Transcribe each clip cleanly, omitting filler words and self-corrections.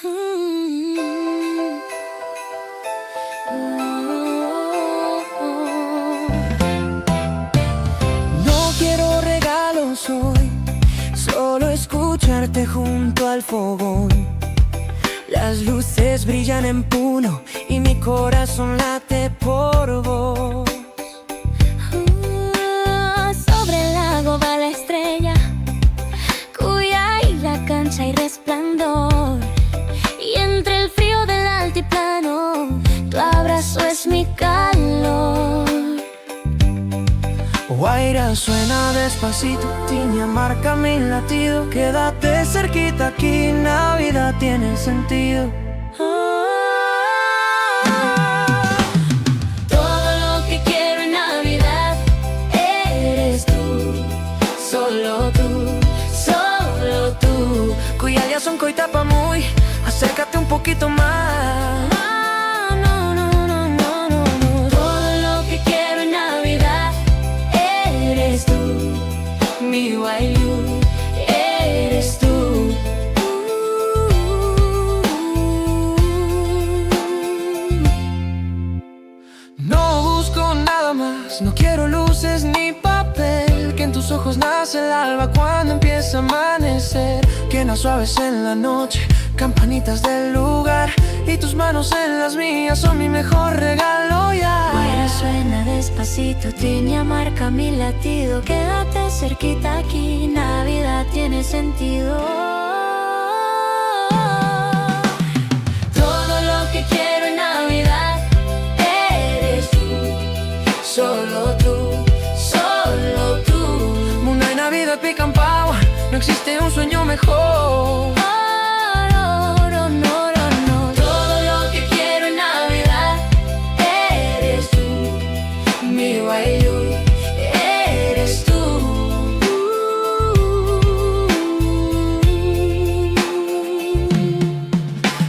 No quiero regalos hoy, solo escucharte junto al fogón. Las luces brillan en Puno y mi corazón late por vos. Sobre el lago va la estrella, cuya isla cancha y resplandor. Y entre el frío del altiplano, tu abrazo es mi calor. Guaira suena despacito, tiña marca mi latido. Quédate cerquita aquí, Navidad tiene sentido. Todo lo que quiero en Navidad eres tú, solo tú, solo tú. Cuya son coitapa muy, acércate un poquito más. Mi Wailu, eres tú. No busco nada más, no quiero luces ni papel. Que en tus ojos nace el alba cuando empieza a amanecer. Quenas suaves en la noche, campanitas del lugar. Y tus manos en las mías son mi mejor regalo ya. Guaira suena despacito, tiña marca mi latido. Quédate cerquita aquí, Navidad tiene sentido. Todo lo que quiero en Navidad eres tú, solo tú, solo tú. Mundo y Navidad pican pau, no existe un sueño mejor. Eres tú.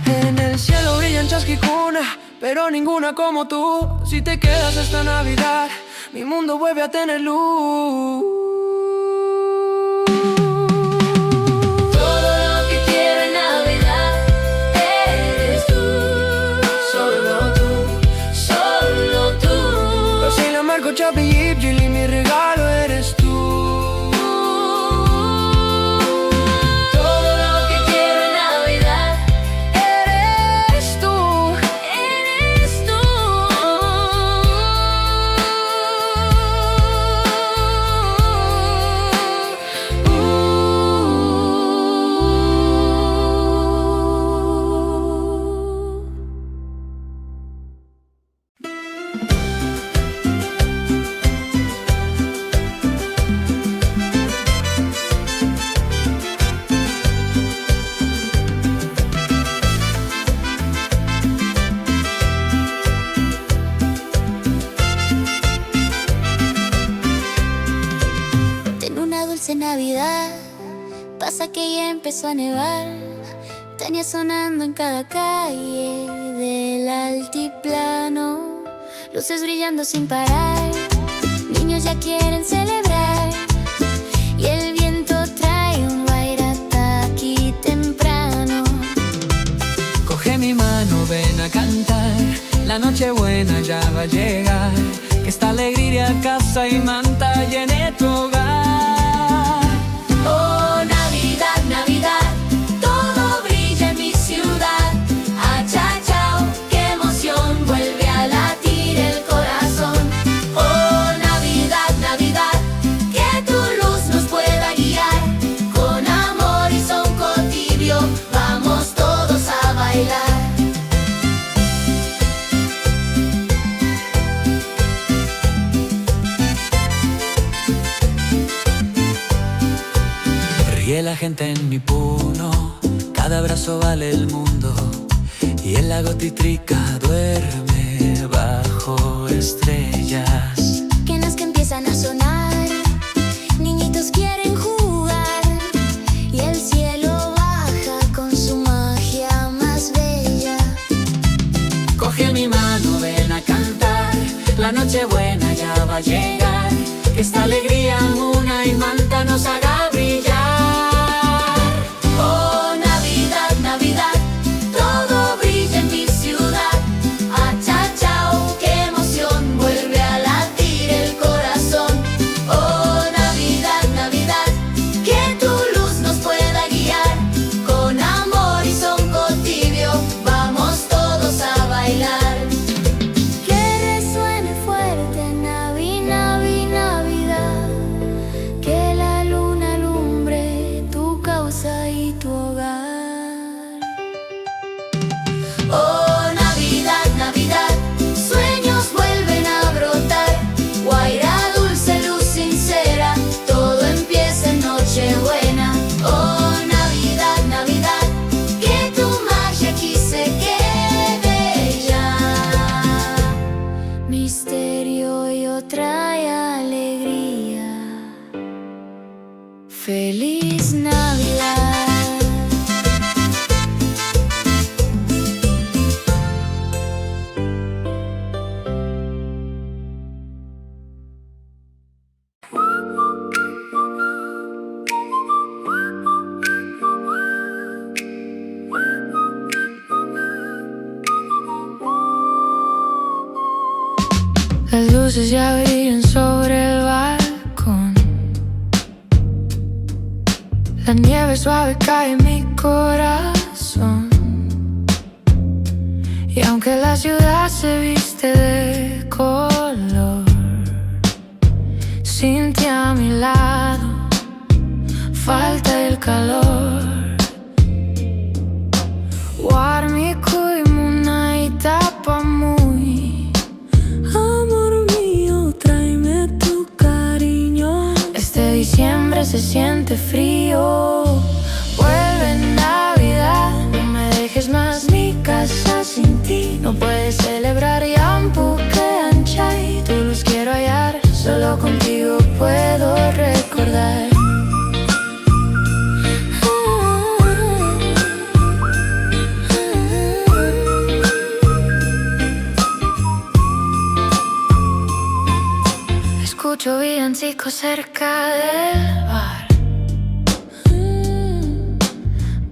En el cielo brillan chasquicuna, pero ninguna como tú. Si te quedas esta Navidad, mi mundo vuelve a tener luz. Todo lo que quiero en Navidad eres tú, solo tú, solo tú. Brasil, Marco, Chapi, Yip, Gili, mi regalo eres tú. Todo lo que quiero en Navidad Eres tú. eres tú. Navidad, pasa que ya empezó a nevar. Tenía sonando en cada calle del altiplano, luces brillando sin parar. Niños ya quieren celebrar y el viento trae un Wairataki temprano. Coge mi mano, ven a cantar. La noche buena ya va a llegar. Que esta alegría casa y manta llene tu hogar. Oh, Navidad, Navidad, todo brilla en mi ciudad. Achachao, qué emoción, vuelve a latir el corazón. Oh, Navidad, Navidad, que tu luz nos pueda guiar. Con amor y son tibio, vamos todos a bailar. Ríe la gente en mi Puno, cada abrazo vale el mundo. Y el lago Titrica duerme bajo estrellas. Quenas que empiezan a sonar, niñitos quieren jugar. Y el cielo baja con su magia más bella. Coge mi mano, ven a cantar. La noche buena ya va a llegar. Que esta alegría una y manta nos haga brillar. Oh, Navidad, Navidad, luces ya brillan sobre el balcón. La nieve suave cae en mi corazón. Y aunque la ciudad se viste de color, sin ti a mi lado falta el calor. Warmi kuimuna itapamui. Amor mío, tráeme tu cariño. Este diciembre se siente frío. Vuelve Navidad, no me dejes más mi casa sin ti. No puedes celebrar Yampu que Anchay. Tu luz quiero hallar, solo contigo puedo recordar. Escucho villancicos cerca del bar,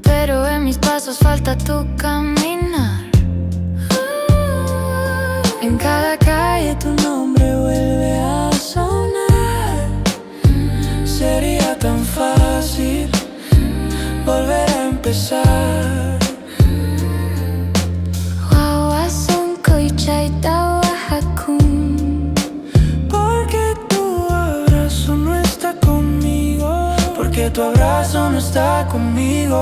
pero en mis pasos falta tu caminar. En cada calle tu nombre vuelve a sonar. Sería tan fácil volver a empezar. Wawasonko y chaita Oaxacún. Porque tu abrazo no está conmigo. Porque tu abrazo no está conmigo.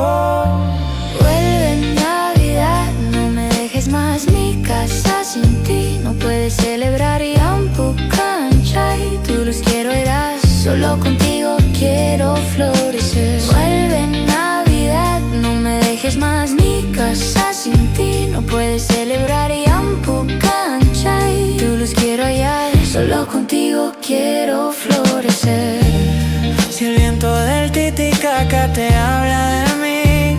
Vuelve Navidad, no me dejes más mi casa sin ti. No puedes celebrar Yampu Canchay. Tu luz quiero heredar, solo contigo quiero florecer. Vuelve Navidad, no me dejes más mi casa sin ti. No puedes celebrar Yampu Canchay. Tu luz quiero hallar, solo contigo quiero florecer. Si el viento del Titicaca te habla de mí,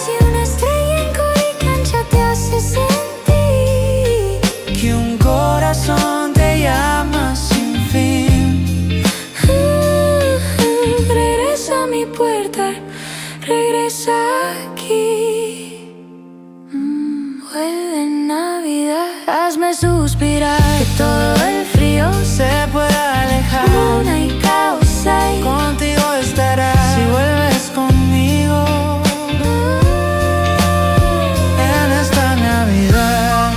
si una estrella en Coricancha te hace sentir que un corazón te llama sin fin, regresa a mi puerta, regresa aquí. Vuelve Navidad, hazme suspirar, que todo el frío se pueda alejar. Una y causa y contigo estará. Si vuelves conmigo en esta Navidad.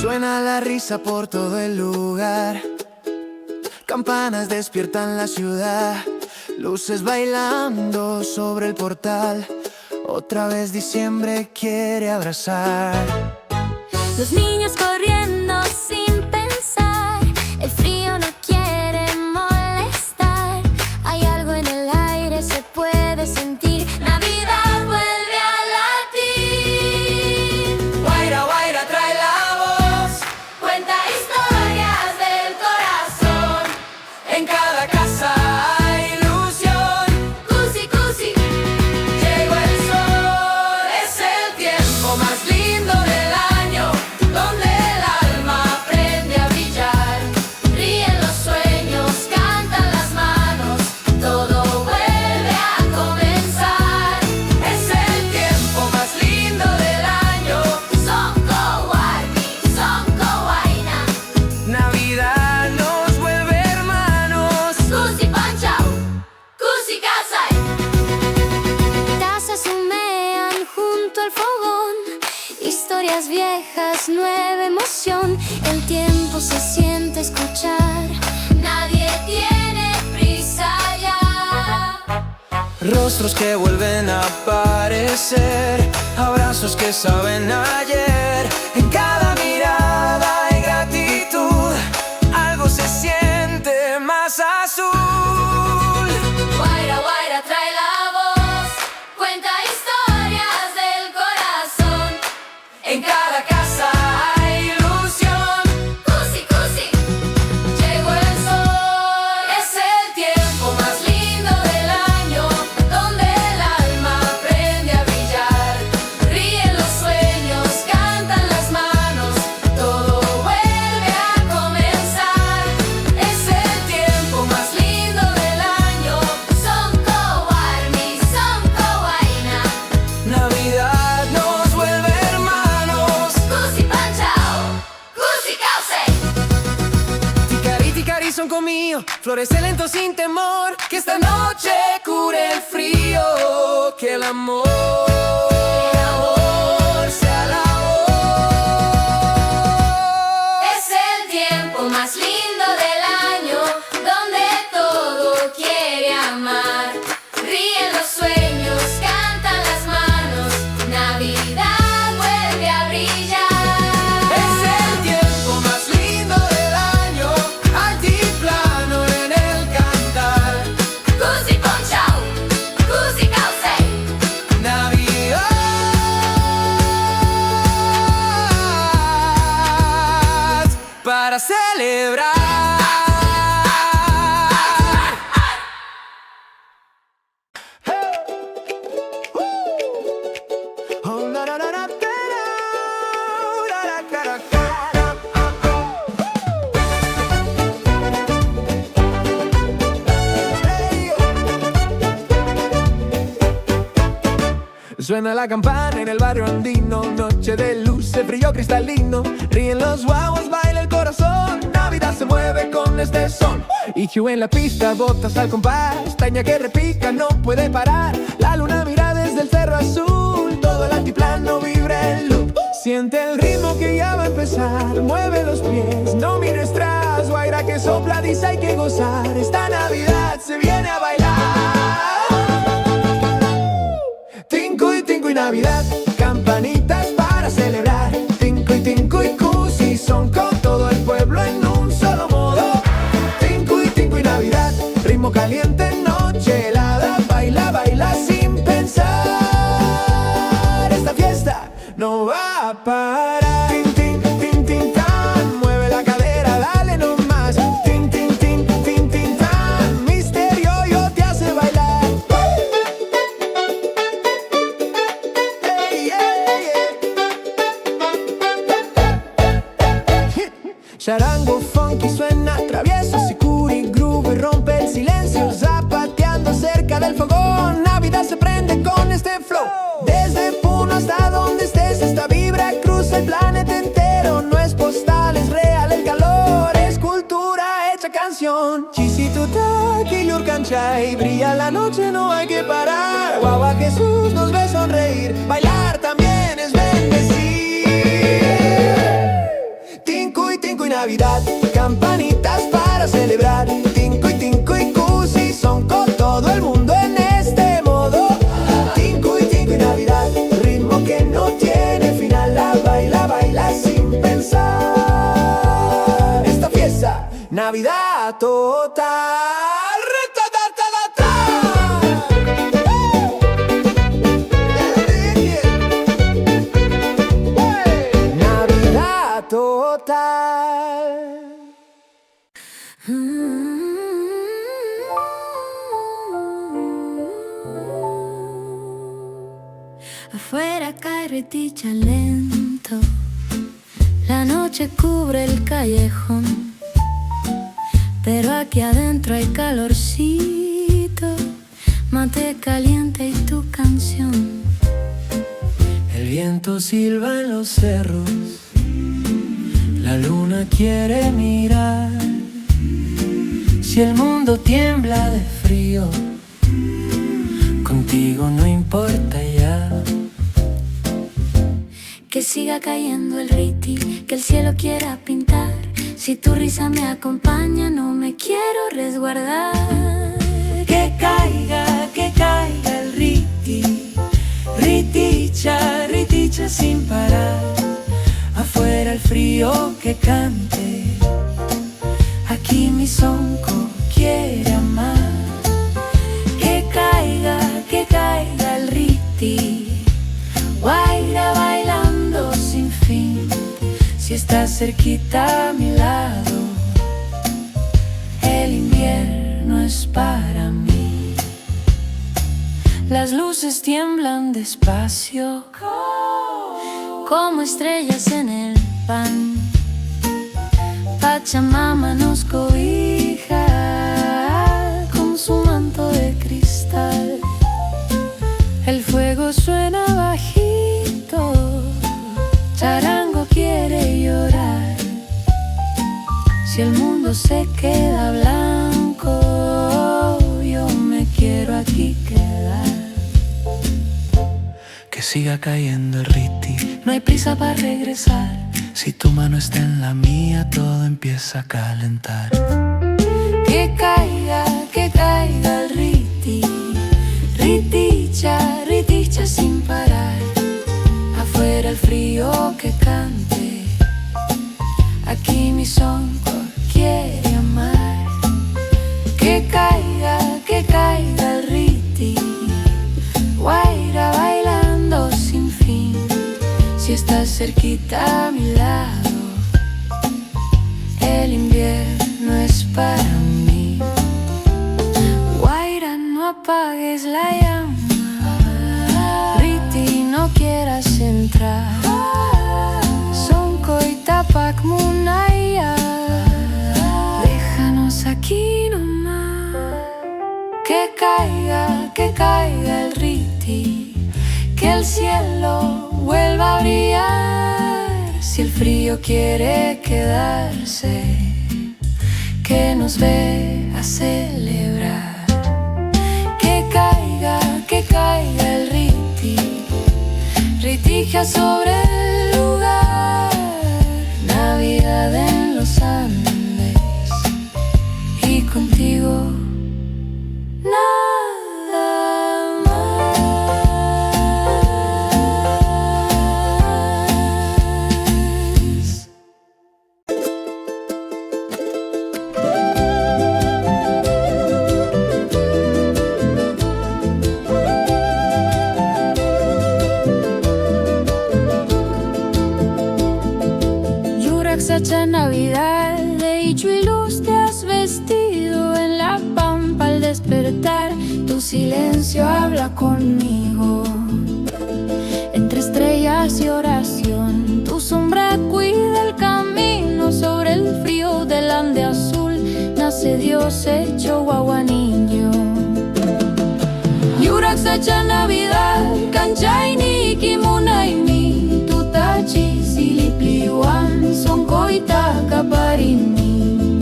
Suena la risa por todo el lugar. Campanas despiertan la ciudad. Luces bailando sobre el portal. Otra vez diciembre quiere abrazar. Los niños corriendo sin pensar. El frío no quiere molestar. Hay algo en el aire, se puede sentir. Navidad vuelve a latir. Guaira, guaira, trae la voz. Cuenta historias del corazón. En cada casa hay ilusión. Cusi, cusi, Llegó el sol, es el tiempo más lindo del año, donde el alma aprende a brillar. ríen los sueños, cantan las manos. Todo vuelve a comenzar. Es el tiempo más lindo del año. Son Warmi, son Waina. Navidad nos vuelve hermanos. Cusi Panchao, Cusi Kasai. Tazas humean junto al fogón. Historias viejas, nueva emoción. El tiempo se siente escuchar. Nadie tiene prisa ya. Rostros que vuelven a aparecer. Abrazos que saben ayer. En cada mirada hay gratitud. Algo se siente más azul. Guaira, guaira, trae la voz. Cuenta historias del corazón. En cada casa mío, florece lento sin temor, que esta noche cure el frío, que el amor sea la voz. Es el tiempo más lindo del año, donde todo quiere amar. Ríen los sueños, cantan las manos, Navidad vuelve a brillar. Es el tiempo más lindo del año, altiplano en el cantar. Cusi ponchao, cusi causei. Navidad para celebrar. Oh, na, na, na, na, da, da, da, da, da, da. Suena la campana en el barrio andino, noche de luces, frío cristalino. Ríen los guaguas, baila el corazón, Navidad se mueve con este son. Y Hugh en la pista, botas al compás, taña que repica, no puede parar. La luna mira desde el cerro azul, todo el altiplano vibra en loop. Siente el ritmo que ya va a empezar, mueve los pies, no mires atrás. Guaira que sopla, dice hay que gozar, esta Navidad se viene a bailar. Tinco y Navidad, campanitas para celebrar. Tinco y cusi son con todo el pueblo en un solo modo. Tinco y Navidad, ritmo caliente, noche helada. Baila, baila sin pensar. Esta fiesta no va a parar. Tin, tin, tin, tin, tan. Mueve la cadera, dale nomás. Tin, tin, tin, tin, tin, tan. Misterio yo te hace bailar. Charango funky suena travieso, sicuri groove rompe el silencio, zapateando cerca del fogón. Navidad se prende con este flow. Desde Puno hasta donde estés, esta vibra cruza el planeta entero. No es postal, es real el calor, es cultura hecha canción. Chisituta, Quillurcanchay, brilla la noche, no hay que parar. Guagua Jesús nos ve sonreír, bailar también es bendecir. Tinco y Navidad, campanitas para celebrar. Tinco y cusi son con todo el mundo en este modo. Tinco y Navidad, ritmo que no tiene final. La baila, baila sin pensar. Esta fiesta, Navidad total. Navidad total. Afuera cae reticha lento, la noche cubre el callejón, pero aquí adentro hay calorcito, mate caliente y tu canción. El viento silba en los cerros, la luna quiere mirar. Si el mundo tiembla de frío, contigo no importa ya. Que siga cayendo el riti, que el cielo quiera pintar. Si tu risa me acompaña, no me quiero resguardar. Que caiga el riti, riticha, riticha sin parar. Afuera el frío que cante, aquí mi sonco quiere amar. Que caiga el riti, guaira bailando sin fin. Si estás cerquita a mi lado, el invierno es para mí. Las luces tiemblan despacio, como estrellas en el pan. Pachamama nos cobija con su manto de cristal. El fuego suena bajito, charango quiere llorar. Si el mundo se queda blanco, Que siga cayendo el riti, no hay prisa para regresar. Si tu mano está en la mía, todo empieza a calentar. Que caiga el riti, riticha sin parar. Afuera el frío que cante, aquí mi son quiere amar. Que caiga el riti, guaira bailando sin fin. Si estás cerquita a mi lado, el invierno es para mí. Guaira, no apagues la llama, riti, no quieras entrar. Sonko y Tapak Munaya, déjanos aquí nomás. Que caiga el riti, que el cielo vuelva a brillar. Si el frío quiere quedarse, que nos ve a celebrar. Que caiga el riti, ritija sobre el lugar. Navidad en los Andes, y contigo nada más. Sacha Navidad, de dicho y luz te has vestido en la pampa al despertar. Tu silencio habla conmigo, entre estrellas y oración. Tu sombra cuida el camino sobre el frío del Ande azul. Nace Dios hecho guaguaniño. Yurak Sacha Navidad, Kanchaini Kimunaimi, Tutachi Silipliwan, Sonkoita Kaparini.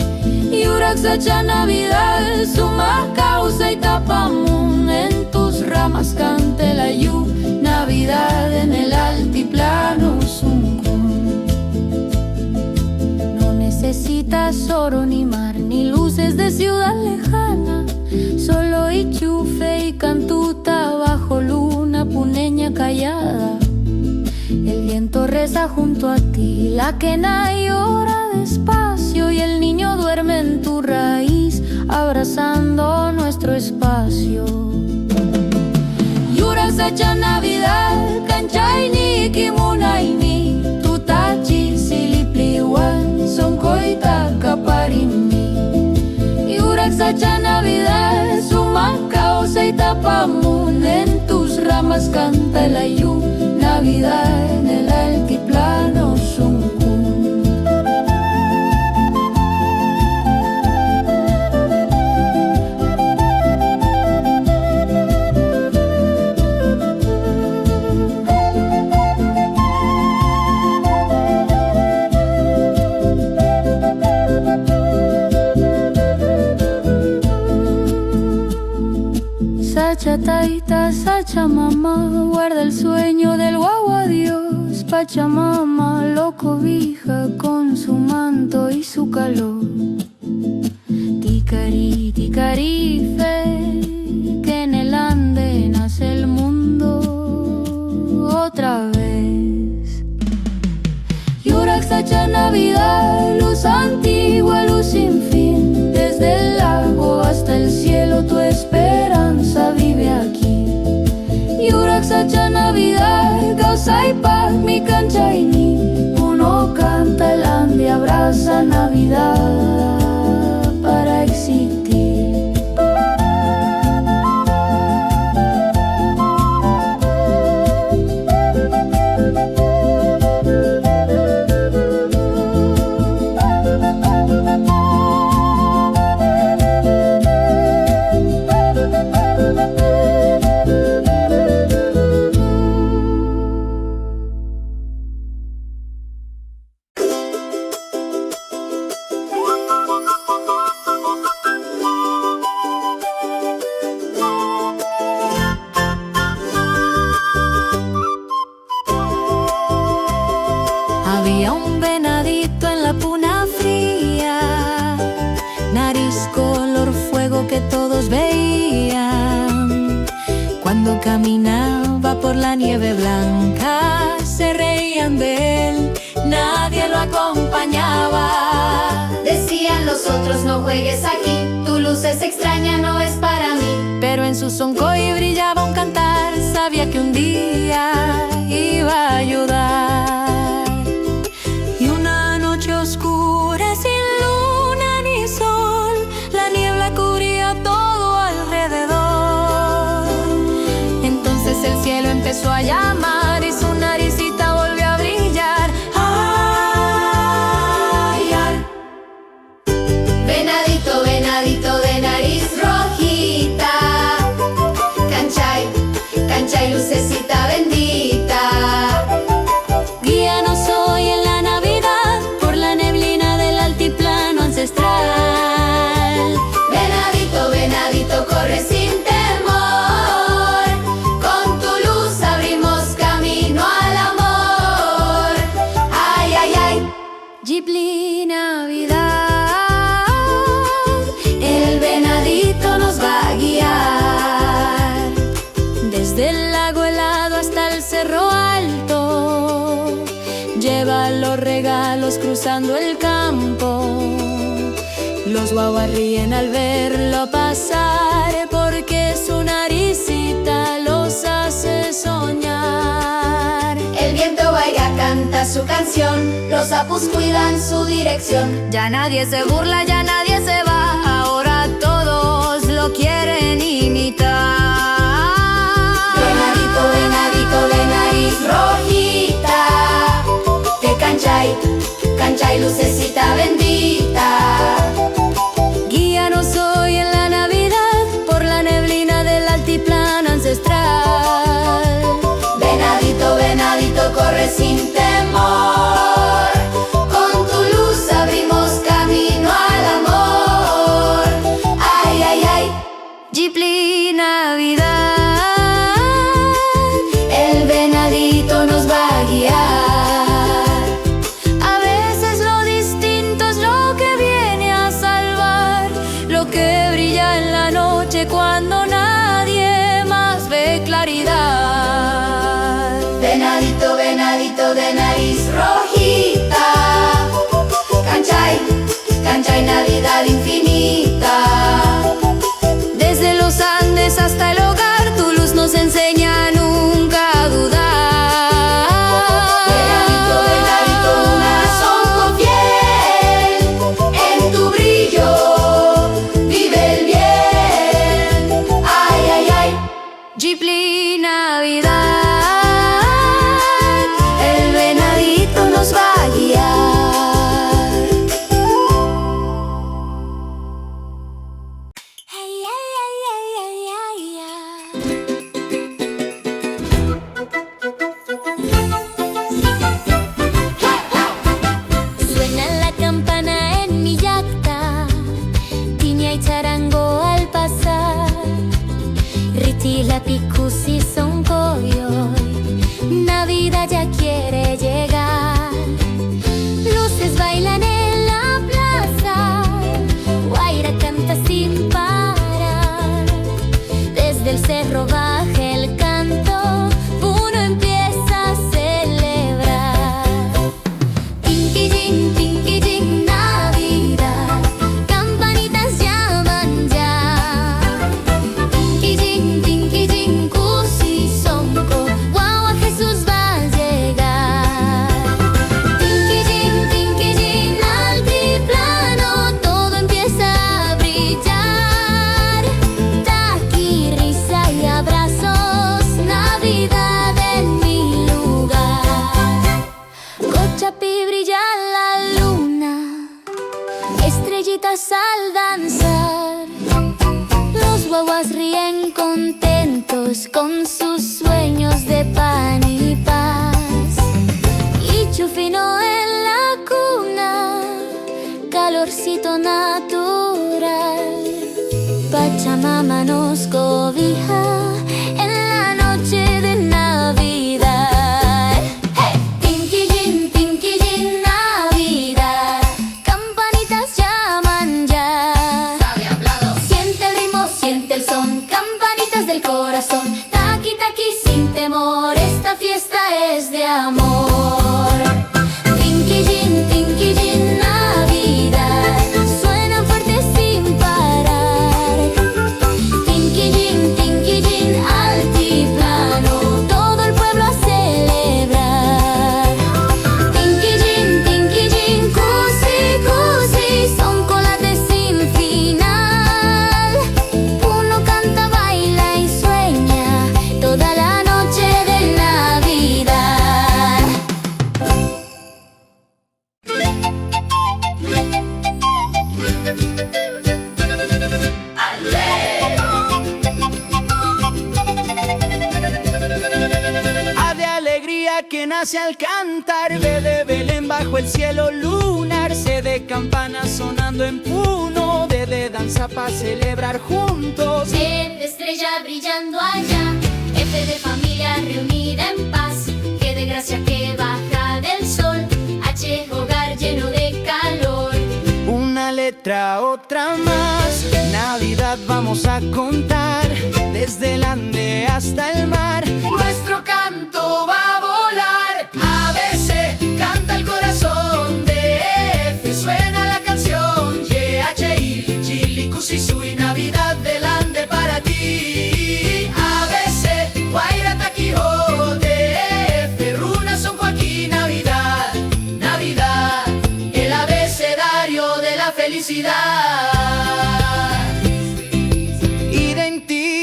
Yurak Sacha Navidad, suma causa y tapamun. En tus ramas cante la yu, Navidad en el altiplano Suncún. No necesitas oro ni mar, ni luces de ciudad lejana. Solo ichufe y cantuta bajo luna puneña callada. El viento reza junto a ti, la quena llora despacio, y el niño duerme en tu raíz, abrazando nuestro espacio. Yurak Sacha Navidad, Kanchaini Kimunaini, Tutachi Silipliwan, Sonkoita Kaparini. Yurak Sacha Navidad, suma causa y tapamun. En tus ramas canta el ayú, Navidad en el altiplano Suncún. Sacha taita, Sacha mamá, guarda el sueño del guagua Dios. Pachamama lo cobija con su manto y su calor. Ticari, ticari, fe, que en el Ande nace el mundo otra vez. Yurak Sacha Navidad, luz antigua, luz sin fin. Desde el lago hasta el cielo tu esperanza vive aquí. Yurak Sacha Navidad, causa y paz mi Kanchaini. Uno canta el Ande, abraza Navidad para existir. nieve blanca, se reían de él, nadie lo acompañaba. Decían los otros: no juegues aquí, tu luz es extraña, no es para mí. Pero en su soncoy brillaba un cantar, sabía que un día iba a ayudar. Y una noche oscura, sin luna ni sol, la niebla cubría todo alrededor. Entonces el cielo empezó a llamar y su naricita volvió a brillar. ¡Ay, ay! Venadito, venadito de nariz rojita, canchay, canchay, lucecita bendita. Guíanos hoy en la Navidad por la neblina del altiplano ancestral. Venadito, venadito, corre sin temor, con tu luz abrimos camino al amor. Ay, ay, ay. Ghibli Navidad, el venadito nos va a guiar desde el lago helado hasta el cerro alto. Lleva los regalos cruzando el campo. Los guaguas ríen al verlo pasar, porque su naricita los hace soñar. El viento baila, canta su canción, los sapos cuidan su dirección. Ya nadie se burla, ya nadie se va, ahora todos lo quieren imitar. Venadito, venadito de nariz rojita, que canchay, canchay, lucecita bendita. Guíanos hoy en la Navidad por la neblina del altiplano ancestral. Venadito, venadito, corre sin temor, con tu luz abrimos camino al amor. Ay, ay, ay. Ghibli Navidad, el venadito nos va a guiar. A veces lo distinto es lo que viene a salvar, lo que brilla en la noche cuando nadie más ve claridad. Venadito, venadito de nariz rojita, canchay, canchay, Navidad infinita. Desde los Andes hasta el hogar, tu luz nos enseña nunca a dudar. Venadito, venadito, un asombro fiel, en tu brillo vive el bien. Ay, ay, ay. Ghibli Navidad, el venadito nos va a guiar. Hey, ay, ay, ay, ay, ay, ay. Suena la campana en mi yacta, tiña y charango al pasar. Riti la picusi son coyoy, Navidad ya quiere llegar. Luces bailan en la plaza, Guaira canta sin parar. Desde el cerro baja el canto, uno empieza a celebrar. Tinky jing, Navidad, campanitas llaman ya. Tinky jing, cusi sonco, guagua Jesús va a llegar. Tinky jing, altiplano, todo empieza a brillar. Taqui, risa y abrazos, Navidad en mi lugar. Cochapi brilla la luna, estrellitas al danzar. Los guaguas ríen contentos con sus sueños de pan y paz. Y chufino en la cuna, calorcito natural. Pachamama nos cobija en la noche de Navidad. Hey, Tinky jing, Navidad, campanitas llaman ya. Siente el ritmo, siente el son, campanitas del corazón. corazón. Taqui, taqui, sin temor, esta fiesta es de amor. Tinky, Jin, Navidad, suenan fuerte sin parar. Tinky, Jin, altiplano, todo el pueblo a celebrar. Tinky, Jin, cusi, cusi, son colates sin final. Uno canta, baila y sueña toda la noche de Navidad. Ave alegría que nace al cantar, ve de Belén bajo el cielo lunar, C de campanas sonando en Puno, D de danza para celebrar juntos. G de estrella brillando allá, F de familia reunida en paz, G de gracia que baja del sol, H hogar lleno de calor. Una letra, otra más, Navidad vamos a contar, desde el Ande hasta el mar. Nuestro canto va a volar, A, B, C, canta el corazón, D, F, suena la canción, Y, H, I, Chili, Cusi, Sui, Navidad del Ande para ti. A, B, C, Guaira, Taquijo, D, F, Runa, Son Joaquín, Navidad, Navidad, el abecedario de la felicidad.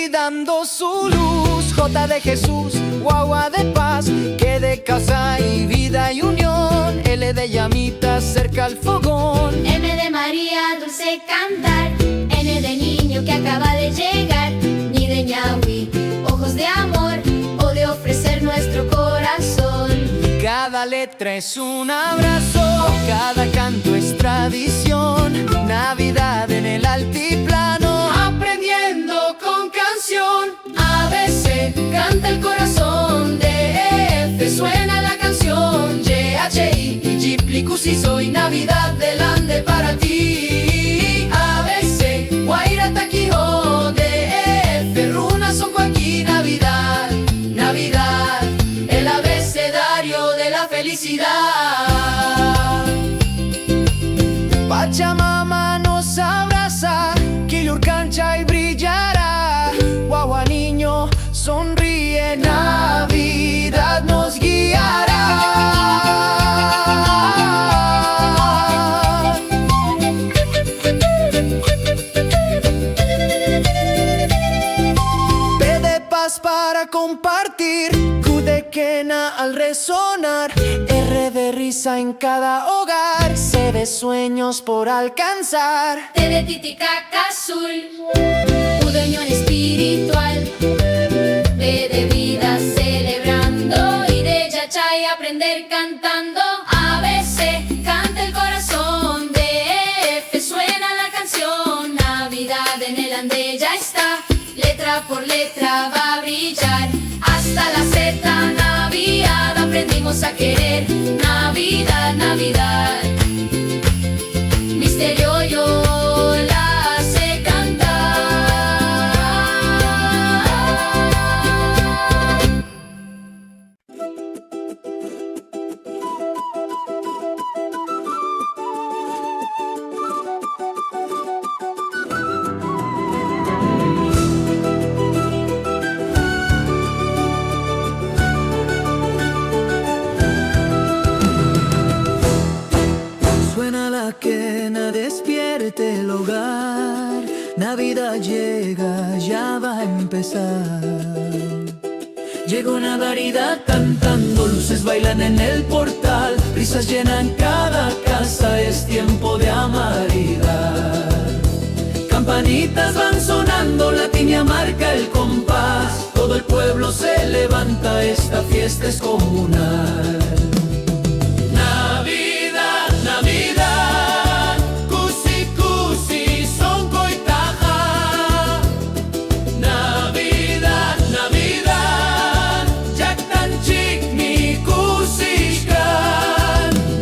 Dando su luz, J de Jesús, guagua de paz, que de casa y vida y unión, L de llamitas cerca al fogón, M de María, dulce cantar, N de niño que acaba de llegar, Ni de ñahui, ojos de amor, O de ofrecer nuestro corazón. cada letra es un abrazo, cada canto es tradición, Navidad en el altiplano, aprendiendo con canción. A, B, C, canta el corazón, D, F, suena la canción, Y, H, I, Chipli, Cusi, soy Navidad del Ande para ti. A, B, C, Guaira, Taquijo, D, F, Runa, Son Joaquín, Navidad, Navidad, el abecedario de la felicidad. Pachamama nos abraza, Quilur cancha y brillará, guagua niño sonríe, Navidad nos guiará. P de paz para compartir, Q de quena al resonar, R de risa en cada hogar, C de sueños por alcanzar, T de Titicaca azul, U de unión espiritual, V de vida celebrando, I de yachay aprender cantando. A, B, C, canta el corazón, D, F, suena la canción, Navidad en el Ande ya está, letra por letra va a brillar, hasta la Z, Navidad, aprendimos a querer, Navidad, Navidad. Misterio yo la sé cantar. Suena la quena, despierte el hogar, Navidad llega, ya va a empezar. Llegó Navidad cantando, luces bailan en el portal, risas llenan cada casa, es tiempo de amaridad. Campanitas van sonando, la tiña marca el compás, todo el pueblo se levanta, esta fiesta es comunal. Navidad, Navidad, Cusi, Cusi, son coitaja. Navidad, Navidad, Yaktanchik, mi Cusishkan.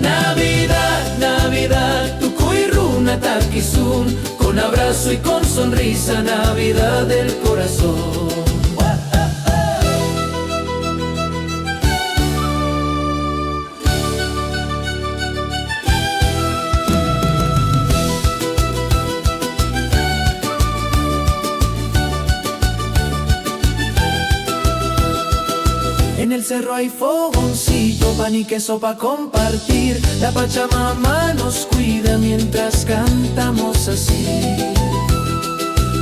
Navidad, Navidad, Tukuy, Runa, Takisun, con abrazo y con sonrisa, Navidad del corazón. En el cerro hay fogoncillo, pan y queso pa' compartir. La Pachamama nos cuida mientras cantamos así.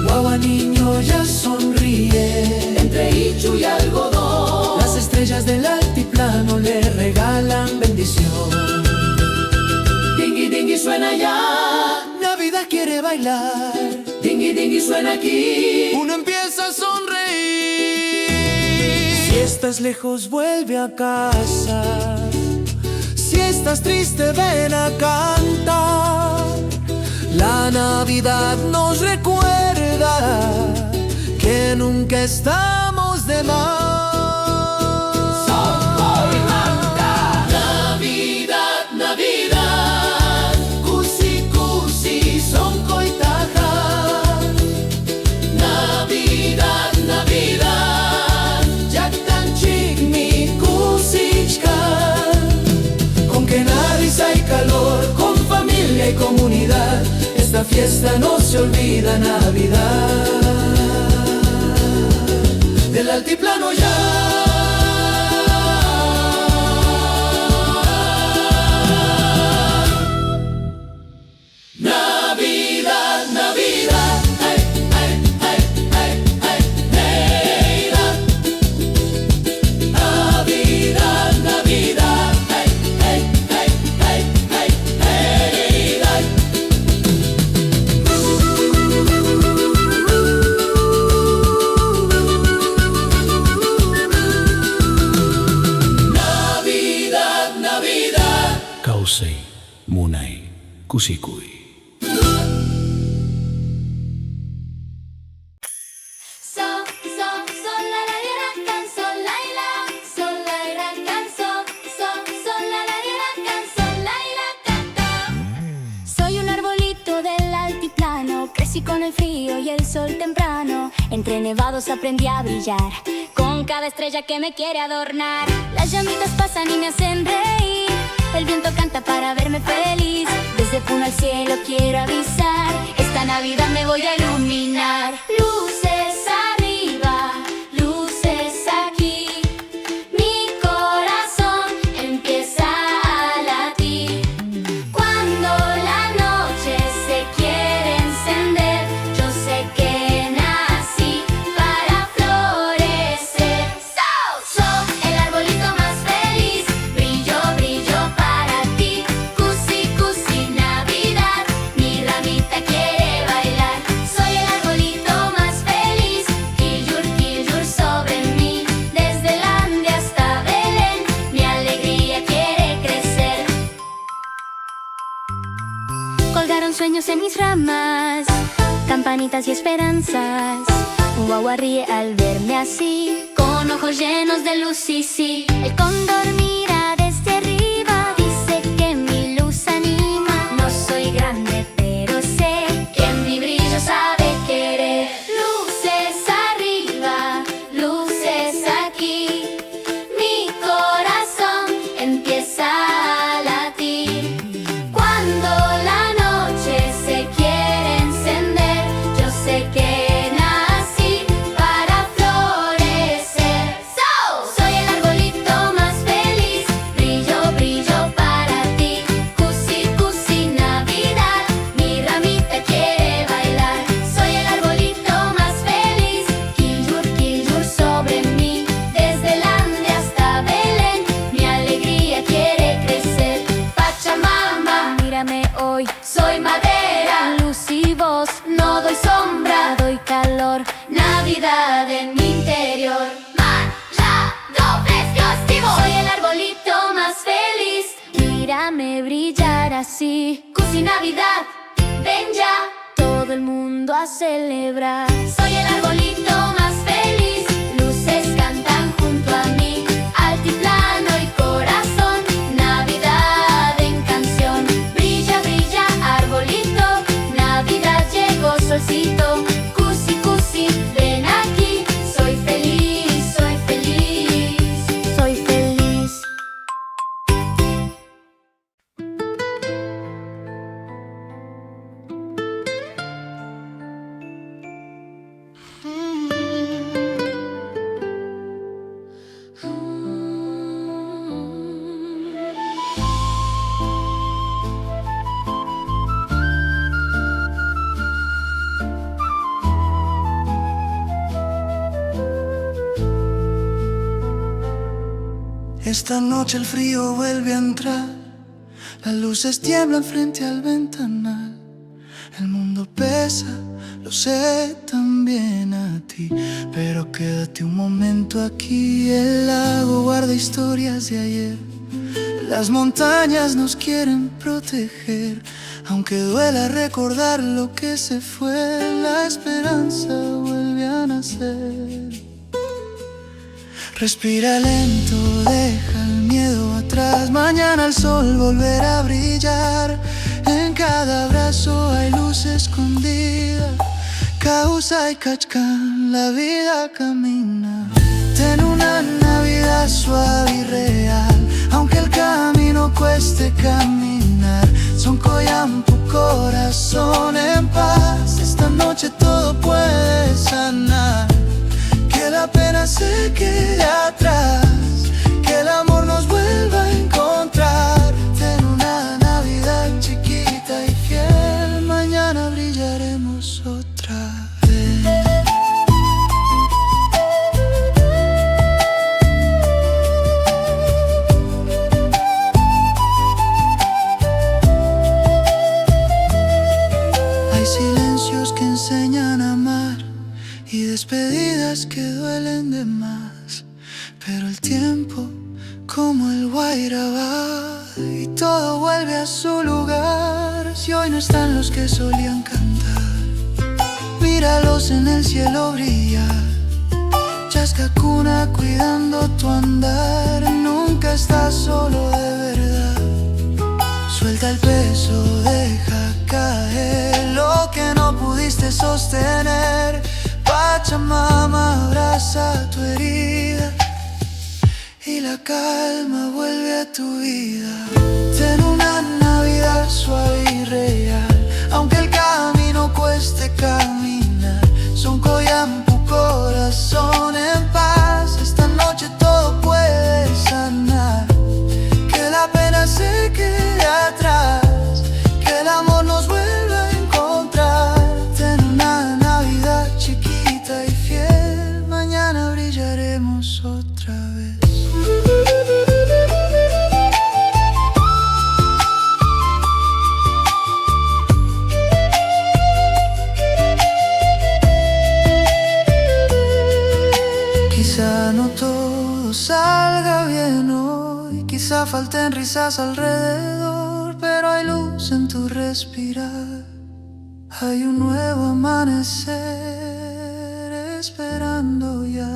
Guagua niño ya sonríe, entre Ichu y algodón. Las estrellas del altiplano le regalan bendición. Dingui dingui suena ya, Navidad quiere bailar. Dingui dingui suena aquí, uno empieza a sonreír. Si estás lejos vuelve a casa, si estás triste ven a cantar. La Navidad nos recuerda que nunca estamos de más. Navidad, Navidad, kusi kusi son koitaja. Navidad, Navidad, yaktanchik mi kusichka. Con que risa y calor, con familia y comunidad, esta fiesta no se olvida. Navidad del altiplano ya. Navidad, Navidad, ay, ay, ay, ay, ay, Navidad. Navidad, Navidad, ay, ay, ay, ay, ay, Navidad. Navidad, Navidad. Kausei, Munai, Kusikui. Sol, la, ra, can, sol, la, ra, can, sol, la, ra, can, sol, la, can, ta. Soy un arbolito del altiplano, crecí con el frío y el sol temprano. Entre nevados aprendí a brillar, con cada estrella que me quiere adornar. Las llamitas pasan y me hacen reír, el viento canta para verme feliz. Desde Puno al cielo quiero avisar, esta Navidad me voy a iluminar. Luces arriba, luces aquí, mi corazón empieza a latir. Cuando la noche se quiere encender, yo sé que nací para florecer. Soy el arbolito más feliz, brillo, brillo para ti. Cusi, cusi, Navidad, mi ramita quiere bailar. Soy el arbolito más feliz, Kiljur, Kiljur sobre mí. Desde el Ande hasta Belén, mi alegría quiere crecer. Colgaron sueños en mis ramas, campanitas y esperanzas. Un guagua ríe al verme así, con ojos llenos de luz, sí, sí. El cóndor mira desde arriba, dice que mi luz anima. No soy grande, pero sé que mi brillo sabe querer. Luces arriba, luces aquí, mi corazón empieza a latir. Cuando la noche se quiere encender, yo sé que nací para florecer. Soy el arbolito más feliz, brillo, brillo para ti. Cusi, cusi, Navidad, mi ramita quiere bailar. Soy el arbolito más feliz, Kiljur, Kiljur sobre mí. Desde el Ande hasta Belén, mi alegría quiere crecer. Pachamama, mírame hoy, soy madera, luz y voz, no doy sombra, doy calor. Navidad en mi interior, manchado festivo. Soy el arbolito más feliz, mírame brillar así. Cusi, Navidad, ven ya, todo el mundo a celebrar. Soy el arbolito más feliz, luces cantan junto a mí. Altiplano y corazón, Navidad en canción. Brilla, brilla, arbolito, Navidad llegó solcito. Cusi, cusi, ven aquí, soy feliz, soy feliz, soy feliz. Esta noche el frío vuelve a entrar, las luces tiemblan frente al ventanal. El mundo pesa, lo sé también a ti, pero quédate un momento aquí. El lago guarda historias de ayer, las montañas nos quieren proteger. Aunque duela recordar lo que se fue, la esperanza vuelve a nacer. Respira lento, deja el miedo atrás. Mañana el sol volverá a brillar. En cada abrazo hay luz escondida. Causa y Cachcán, la vida camina. Ten una Navidad suave y real, aunque el camino cueste caminar. Son Soncoyampu, corazón en paz. Esta noche todo puede sanar. Que la pena se quede atrás, que el amor nos vuelva a encontrar. Ten una Navidad chiquita y fiel, mañana brillaremos otra vez. Hay silencios que enseñan a amar y despedidas que duelen de más, pero el tiempo como el Guaira va y todo vuelve a su lugar. Si hoy no están los que solían cantar, míralos en el cielo brillar. Chascacuna cuidando tu andar, nunca estás solo de verdad. Suelta el peso, deja caer lo que no pudiste sostener. Pachamama abraza tu herida y la calma vuelve a tu vida. Ten una Navidad suave y real, aunque el camino cueste caminar. Soncoyampu, corazón en paz. Esta noche todo puede sanar. Que la pena se quede atrás, que el amor nos vuelva a encontrar. Ten una Navidad chiquita y fiel, mañana brillaremos otra vez. Quizá no todo salga bien hoy, quizá falten risas alrededor, pero hay luz en tu respirar. Hay un nuevo amanecer esperando ya.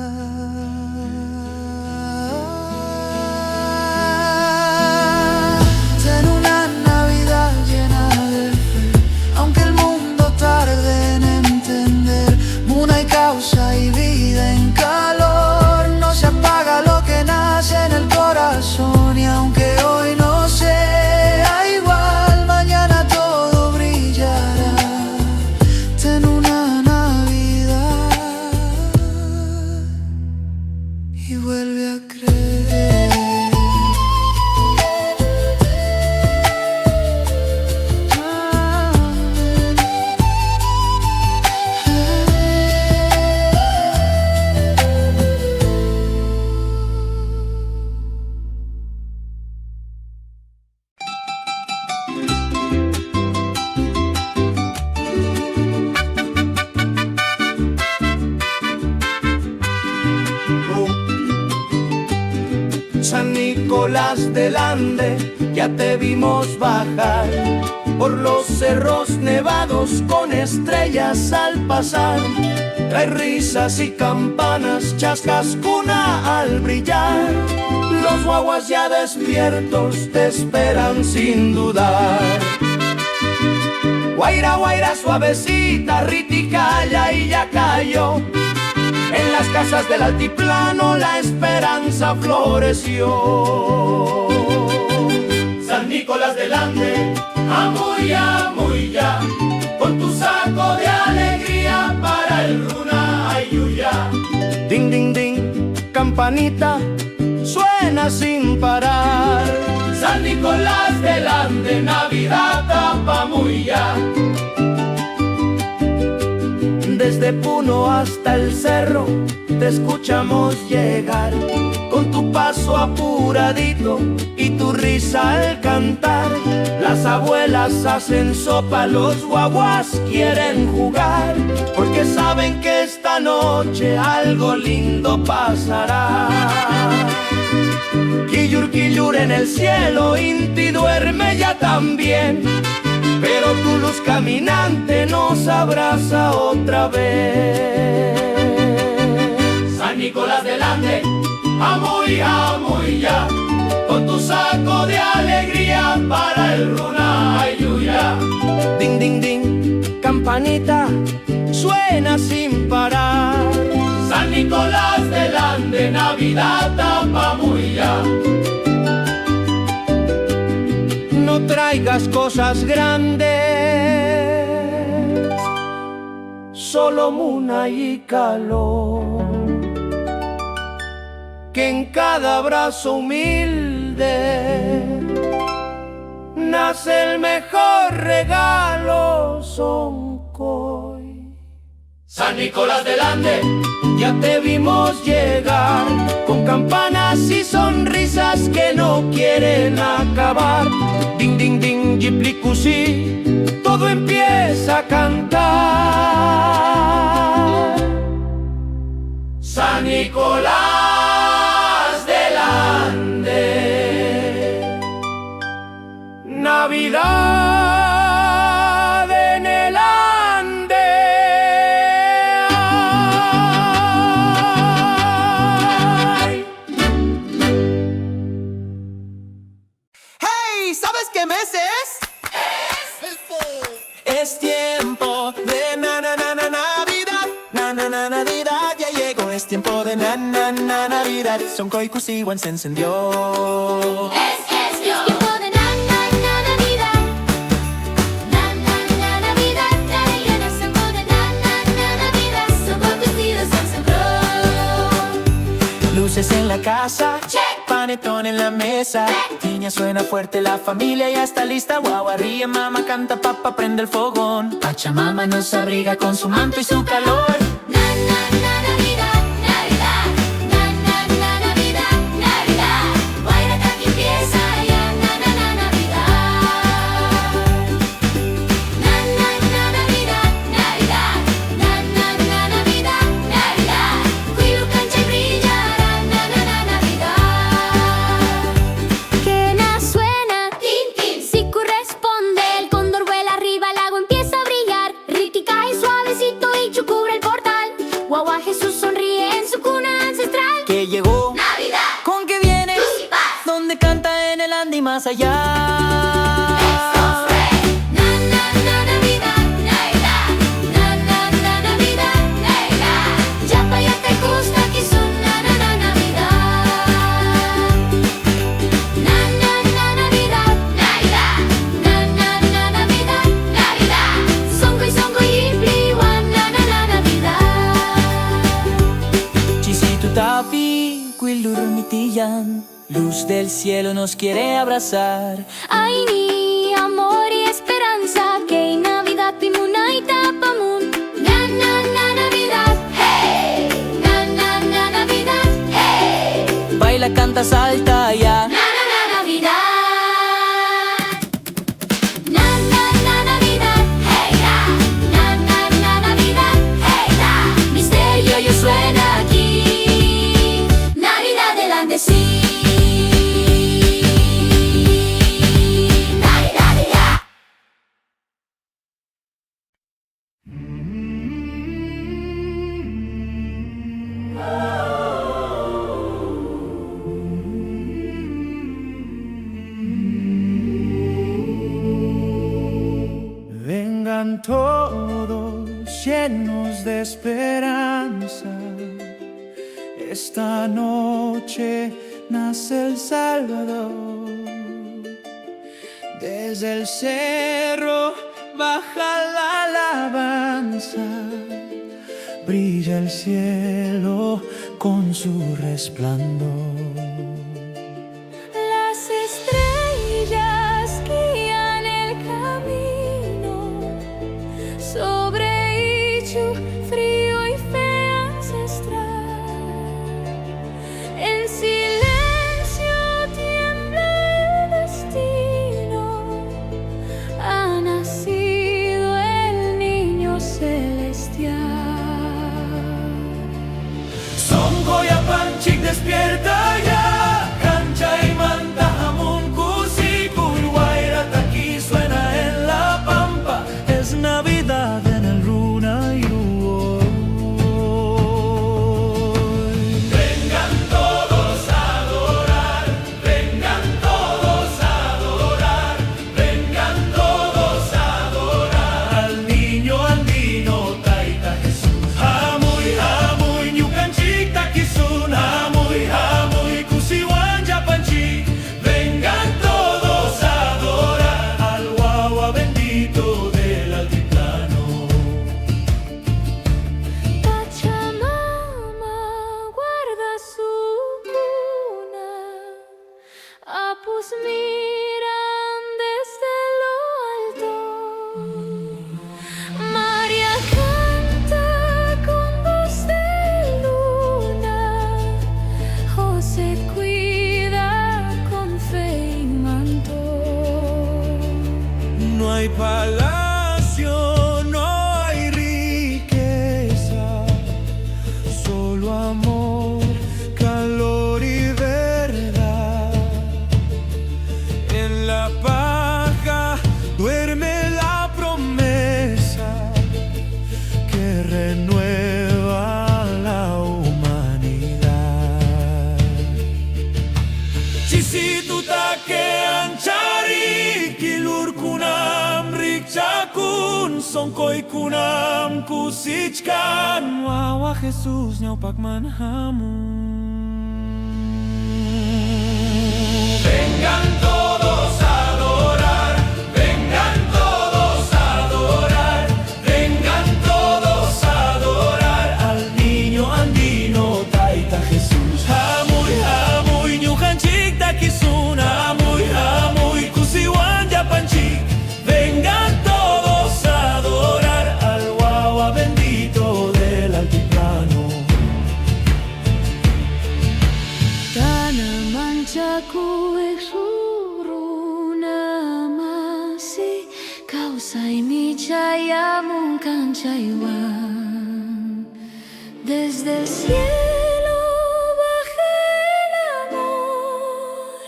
Ten una Navidad llena de fe, aunque el mundo tarde en entender. Muna y causa y vida en calor, no se apaga lo que nace en el corazón. Y aunque hoy no sea igual, mañana todo brillará. Ten una Navidad y vuelve a creer. San Nicolás del Ande, ya te vimos bajar por los cerros nevados con estrellas al pasar. Trae risas y campanas, Chascacuna al brillar. Los guaguas ya despiertos te esperan sin dudar. Guaira, guaira suavecita, riticaya y ya cayó. En las casas del altiplano la esperanza floreció. San Nicolás del Ande, amuya, amuya, con tu saco de alegría para el runa ayuya. Ding, ding, ding, campanita, suena sin parar. San Nicolás del Ande, Navidad tapamuya. Desde Puno hasta el cerro te escuchamos llegar con tu paso apuradito y tu risa al cantar. Las abuelas hacen sopa, los guaguas quieren jugar, porque saben que esta noche algo lindo pasará. Quillur, quillur en el cielo, Inti duerme ya también, pero tu luz caminante nos abraza otra vez. San Nicolás delante, amuy, amuy ya, con tu saco de alegría para el runa ayuya. Ding, ding, ding, campanita, suena sin parar. San Nicolás delante, Navidad tapamuya. No traigas cosas grandes, solo muna y calor, que en cada abrazo humilde nace el mejor regalo, Soncoy. San Nicolás delante, ya te vimos llegar, con campanas y sonrisas que no quieren acabar. Ding, ding, ding, yiplicusi, todo empieza a cantar. San Nicolás delante, Navidad en el ande. Ay. ¡hey! ¿Sabes qué mes es? Es tiempo de Navidad, Navidad ya llegó, es tiempo de Navidad. Soncoy Cusiwan se encendió. Es tiempo de Navidad. Navidad, Navidad, tiempo de Navidad. Somos vestidos en sembró. Luces en la casa, Check. panetón en la mesa. Niña suena fuerte, la familia ya está lista. Guagua ríe, mamá canta, papá prende el fogón. Pachamama nos abriga con su manto y su calor. Navidad, Navidad, Navidad, Navidad. Guairaca que empieza ya, Navidad. Navidad, Navidad, Navidad, Navidad. Cuido cancha y brillará, Navidad. Quena suena, tin, tin. Si corresponde, el cóndor vuela arriba, el lago empieza a brillar. Riti cae suavecito y Chu cubre el portal. Guagua Jesús sonríe en su cuna ancestral. Que llegó, Navidad, con que viene, luz y paz. donde canta en el Ande y más allá. Navidad, Navidad, Navidad, Navidad. Yapa yata y justa que son Navidad. Navidad, Navidad, Navidad, Navidad. Songo y Ipliwan, Navidad. Chisitu tapi, quillur mitiyan. Luz del cielo nos quiere abrazar. Ay, ni amor y esperanza, que en Navidad pimuna y tapamun. Navidad, hey. Navidad, hey. Baila, canta, salta ya. Navidad. Navidad, hey da. Navidad, hey da. Misterio yo suena aquí. Navidad delante sí. Navidad ya. Vengan todos llenos de esperanza. Esta noche nace el Salvador. Desde el cerro baja la alabanza. Brilla el cielo con su resplandor. Las estrellas guían el camino sobre Ichu, frío y fe ancestral. El silencio miran desde lo alto. María canta con voz de luna. José cuida con fe y manto. No hay palacio, no hay riqueza, solo amor, calor y verdad. En la paja duerme la promesa que renueva la humanidad. Chisitu takean chari kilur kunam rikchakun sonkoy kunam kusichkan wawa Jesus nyaupak manhamun. Vengan todos a adorar, vengan todos a adorar, vengan todos a adorar al niño andino Taita Jesús. Hamuy, hamuy, ñujanchik takisuna, hamuy, hamuy, kusiwan yapanchik. Vengan todos a adorar al guagua bendito del altiplano. Tana manchaku exuruna masi causa y michaya muncanchaywan. Desde el cielo baja el amor,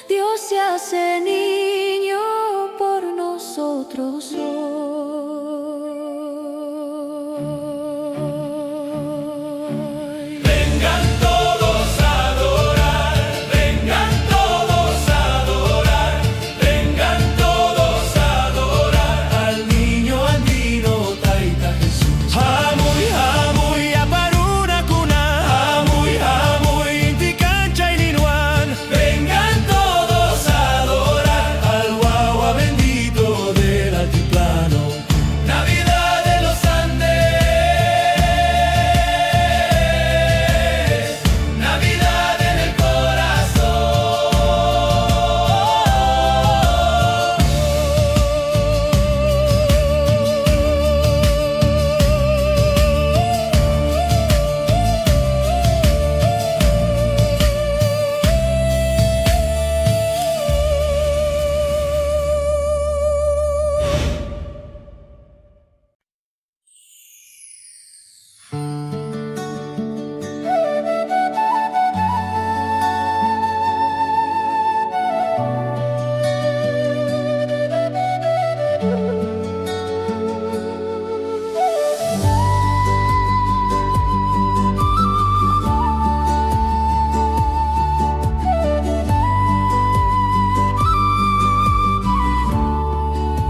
Dios se hace niño por nosotros hoy. Vengan todos a adorar, vengan todos a adorar, vengan todos a adorar al niño andino Taita Jesús. Hamuy, hamuy, aparuna kuna, hamuy, hamuy, inti cancha y ninuan. Vengan todos a adorar al guagua bendito del altiplano. Navidad de los Andes, Navidad en el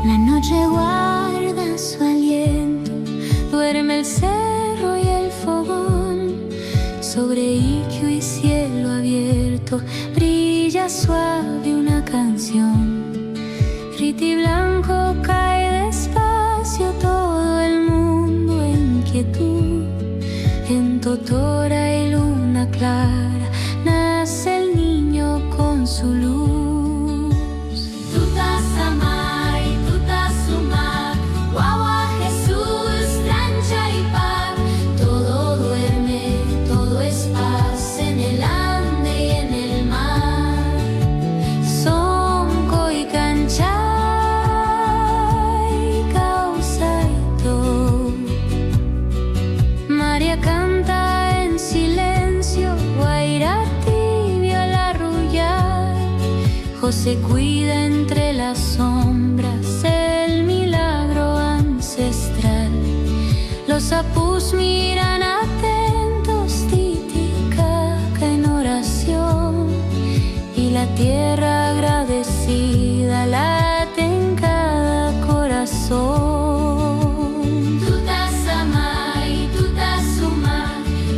La noche guarda su aliento, duerme el cerro y el fogón. Sobre Iquio y cielo abierto brilla suave una canción. Riti blanco cae despacio, todo el mundo en quietud. En Totora y luna clara nace el niño con su luz. Guagua Jesús, trancha y paz, todo duerme, todo es paz en el ande y en el mar. Sonco y canchay, causa y todo. María canta en silencio, guaira tibia al arrullar. José cuida entre las sombras el milagro ancestral. Los apus miran atentos, Titicaca en oración. Y la tierra agradecida late en cada corazón. Tutasama y tutasuma,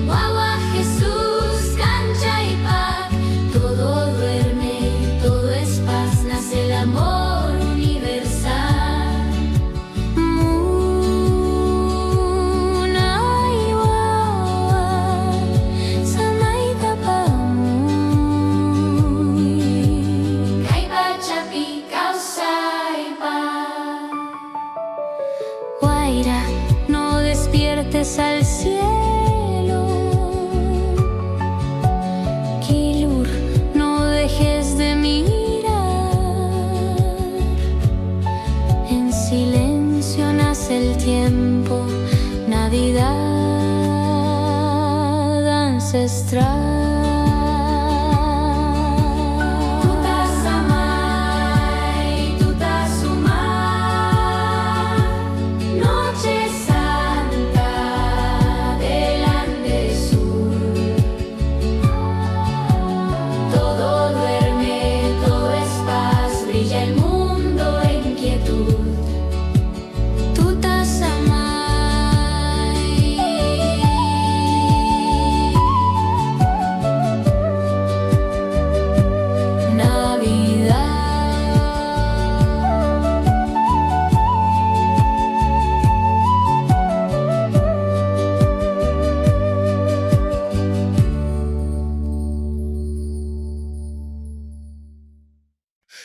guagua Jesús, cancha y paz. Todo duerme, todo es paz, nace el amor universal. Munay wawa, samay tapamuy.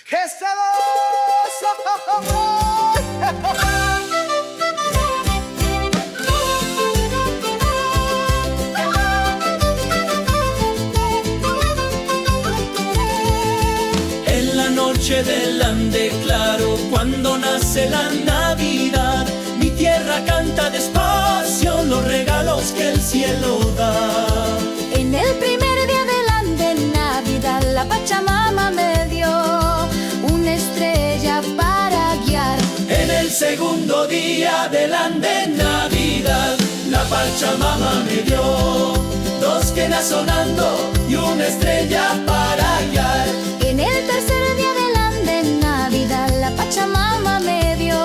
que se En la noche del ande claro, cuando nace la Navidad, mi tierra canta despacio los regalos que el cielo da. En el primer día del ande Navidad, la Pachamama me dio una estrella para guiar. En el segundo día del ande Navidad, la Pachamama me dio dos quenas sonando y una estrella para guiar. En el tercer día del ande Navidad, la Pachamama me dio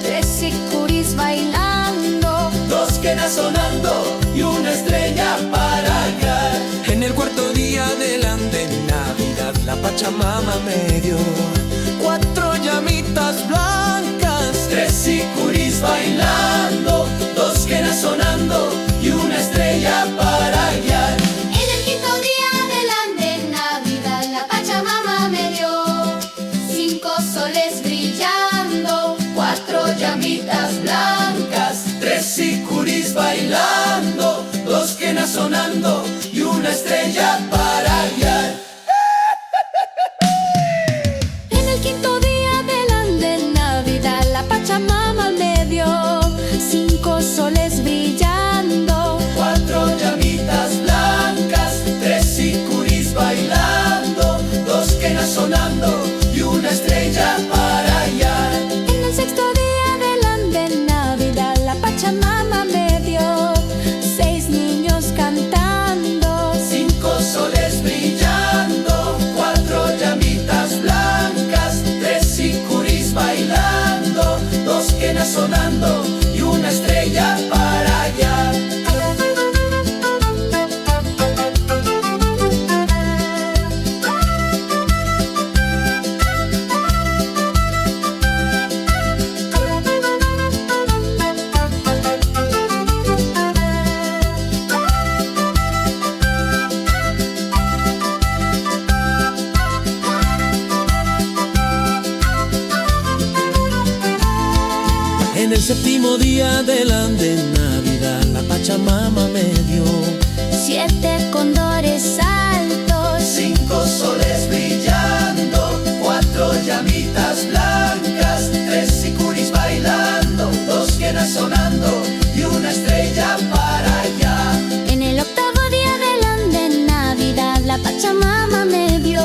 tres sicuris bailando, Dos quenas sonando y una estrella para guiar. En el cuarto día del ande Navidad, la Pachamama me dio cuatro llamitas blancas, Tres sicuris bailando, dos quenas sonando y una estrella para guiar. En el quinto día del ande Navidad, la Pachamama me dio cinco soles brillando, Cuatro llamitas blancas, tres sicuris bailando, dos quenas sonando y una estrella para guiar. En el quinto día del ande Navidad, la Pachamama me dio cinco soles brillando, Cuatro llamitas blancas, tres sicuris bailando, dos quenas sonando y una estrella para guiar. en el sexto día del ande Navidad, la Pachamama me dio seis niños cantando, Cinco soles brillando, cuatro llamitas blancas, tres sicuris bailando, dos quenas sonando y una estrella para guiar. En el séptimo día del ande Navidad, la Pachamama me dio siete condores altos, cinco soles brillando, cuatro llamitas blancas, tres sicuris bailando, dos quenas sonando y una estrella para allá. en el octavo día del ande Navidad, la Pachamama me dio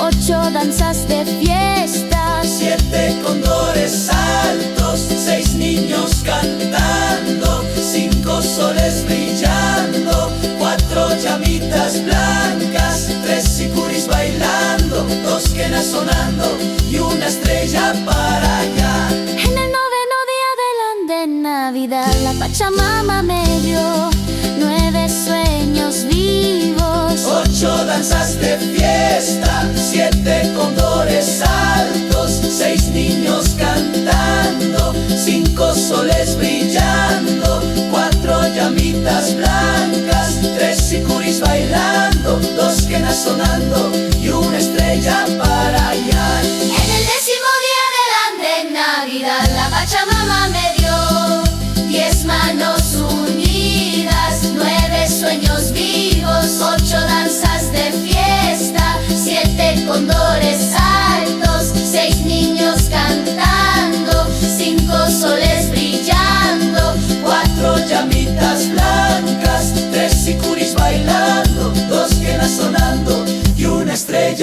ocho danzas de fiesta, Siete condores altos, seis niños cantando, cinco soles brillando, cuatro llamitas blancas, tres sicuris bailando, dos quenas sonando y una estrella para allá. en el noveno día del ande Navidad, la Pachamama me dio nueve sueños vivos, Ocho danzas de fiesta, siete condores altos, seis niños cantando, cinco soles brillando, cuatro llamitas blancas, tres sicuris bailando, dos quenas sonando y una estrella para hallar. en el décimo día del ande Navidad, la Pachamama me dio 10 manos unidas, 9 sueños vivos, 8 danzas de fiesta, 7 condores altos, 6 niños cantando, 5 soles brillando, 4 llamitas blancas, 3 sicuris bailando, 2 quenas sonando y una estrella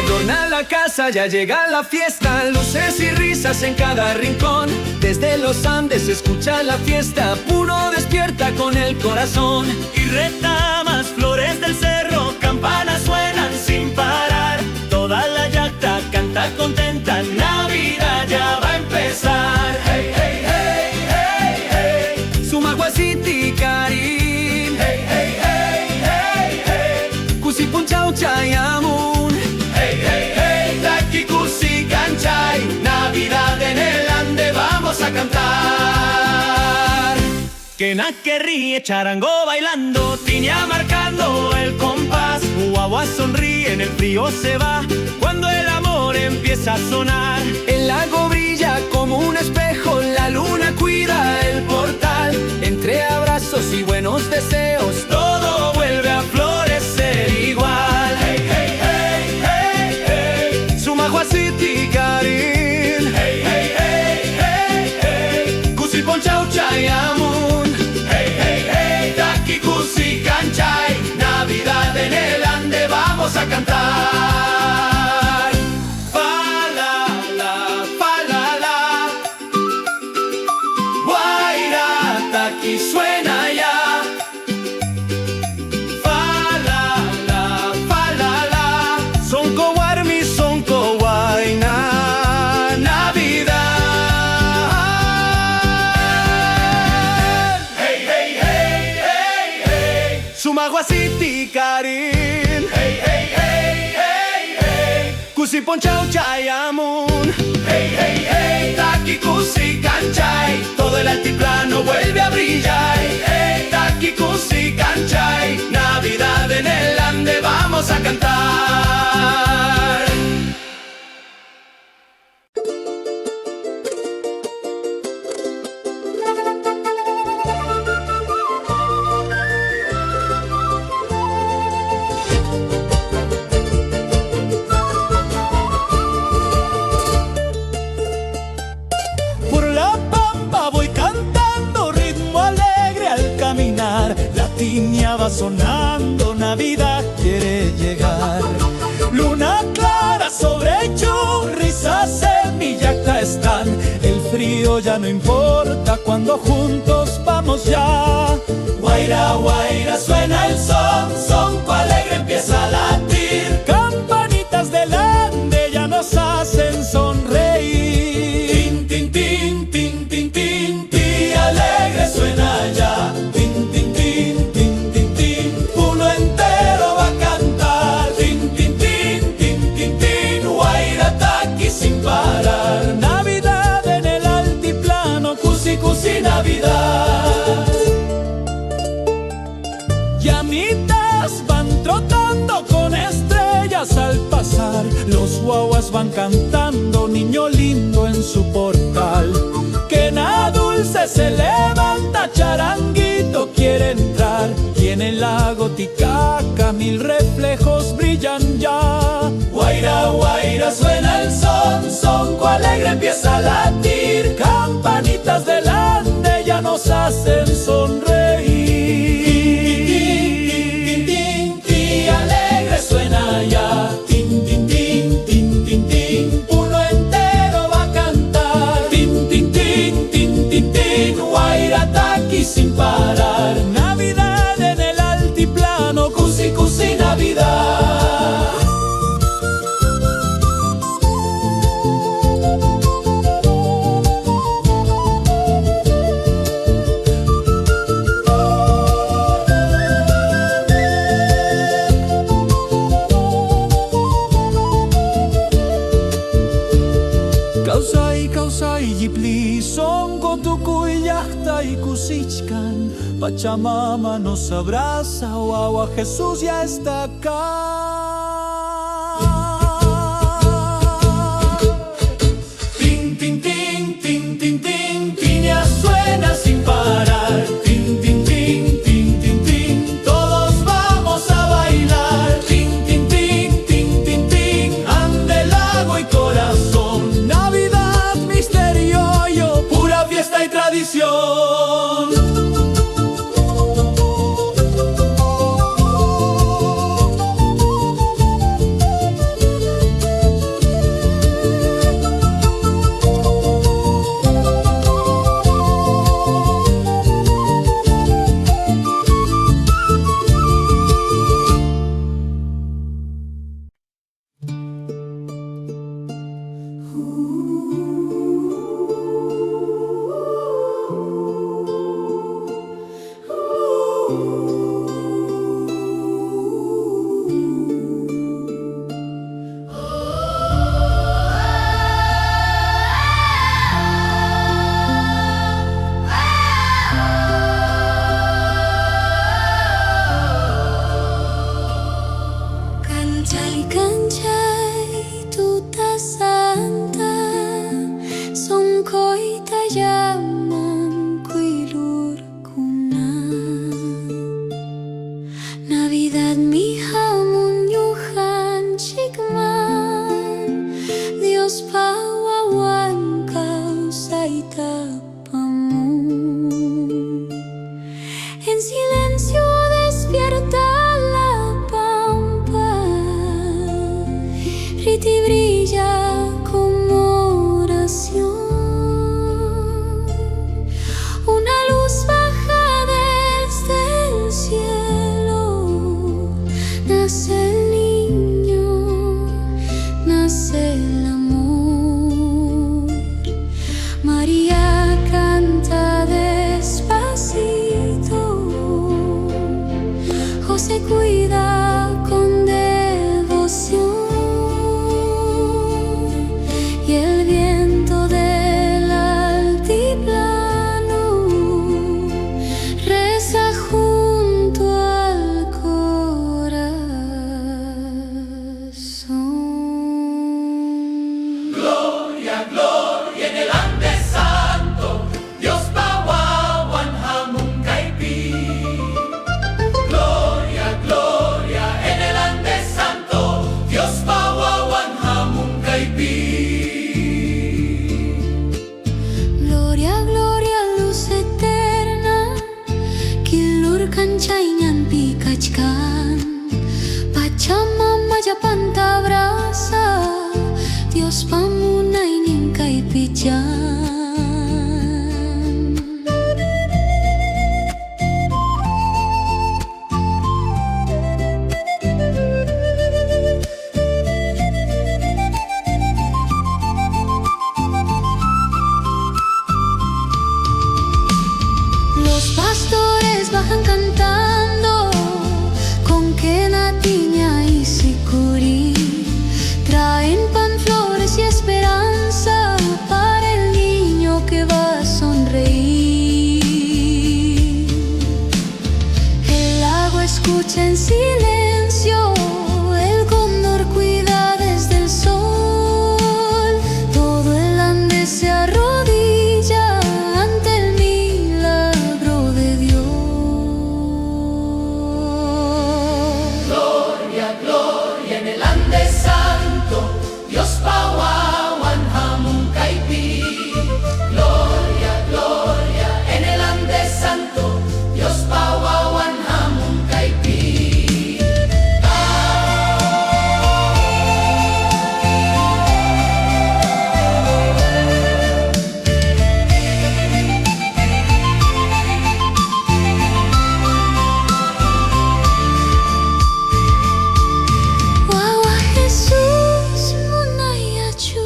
adorna la casa, ya llega la fiesta, luces y risas en cada rincón. Desde los Andes se escucha la fiesta, uno despierta con el corazón. Y retamas, flores del cerro, campanas suenan sin parar. Toda la yacta canta contenta, Navidad ya va a empezar. Hey, hey, hey, hey, hey, Sumaguaciti Karim. Hey, hey, hey, hey, hey, Kusipun Chau Chayamun. Hey, hey, hey, Taki Kusi Kanchay, Navidad en el Ande vamos a cantar. Quena que ríe, charango bailando, tiña marcando el compás. Guagua sonríe, en el frío se va, cuando el amor empieza a sonar. El lago brilla como un espejo, la luna cuida el portal. Entre abrazos y buenos deseos, todo vuelve a florecer igual. Hey, hey, hey, hey, hey, Sumaguaciti Karim. hey, hey, hey, hey, hey, Kusipon Chau Chayamun. hey, hey, hey, Taki Kusi Kanchay, Navidad en el Ande vamos a cantar. Fa la la, Guaira, Taki suena ya. Fa la la, Sonko Warmi, Sonko Waina, Navidad. hey, hey, hey, hey, hey, Sumaguaciti Karim. hey, hey, hey, hey, hey, Kusipon Chau Chayamun. hey, hey, hey, Taki Kusi Kanchay, todo el altiplano vuelve a brillar. Hey, Taki Kusi Kanchay, Navidad en el Ande vamos a cantar. Por la pampa voy cantando, ritmo alegre al caminar. La tiña va sonando, Navidad quiere llegar. Luna clara sobre risas en mi yacta están. El frío ya no importa cuando juntos vamos ya. Guaira, guaira, suena el son, sonco alegre empieza a latir. Campanitas del Ande ya nos hacen sonreír. Tin, tin, tin, tin, tin, tin, tin, alegre suena ya. Tin, tin, tin, tin, tin, tin, pueblo entero va a cantar. Tin, tin, tin, tin, tin, tin, guaira taqui sin parar. Navidad en el altiplano, cusi, cusi, Navidad. Llamitas van trotando con estrellas al pasar. Los guaguas van cantando, niño lindo en su portal. Quena dulce se levanta, charanguito quiere entrar. Y en el lago Titicaca mil reflejos brillan ya. Guaira, guaira, suena el son, sonco alegre empieza a latir. Campanitas del Ande ya nos hacen sonreír. Alegre suena ya. Tin, tin, tin, tin, tin, tin, uno entero va a cantar. Tin, tin, tin, tin, tin, tin, guaira taqui sin parar. Navidad en el altiplano, cusi, cusi, Navidad. Kausai yipli songo tukuy yachta y kusichkan. Pachamama nos abraza, Guagua Jesús ya está acá. Tin, tin, tin, tin, tin, tin, tiña suena sin parar. Tin, tin, tin, tin, tin, tin, todos vamos a bailar. Tin, tin, tin, tin, tin, tin, ande lago y corazón. Navidad, misterio, yo, pura fiesta y tradición. ti brilla como oración. Una luz baja desde el cielo. Nace el niño, nace el amor. María canta despacito. José cuida con devoción. Y el viento del altiplano reza junto al corazón. Gloria, gloria en el Andes Santo, Dios Pahuahuan Hamuncaipi. Gloria, gloria en el Andes Santo, Dios Pahuahuan Hamuncaipi. Gloria, gloria, luz eterna, kilurkan chaynyan pikachkan. Pachamama japanta abraza, Dios pamunay nin kay pijan. Los pastores bajan cantando con quena, tiña y sicuri. Traen pan, flores y esperanza para el niño que va a sonreír. El lago escucha en silencio, el cóndor cuida desde el sol. Todo el Andes se arrodilla ante el milagro de Dios. Gloria, gloria en el Andes Santo, Dios Pahuahuan Hamuncaipi. Gloria, gloria en el Andes Santo, Dios Pahuahuan Hamuncaipi. Wawa Jesús munayachu.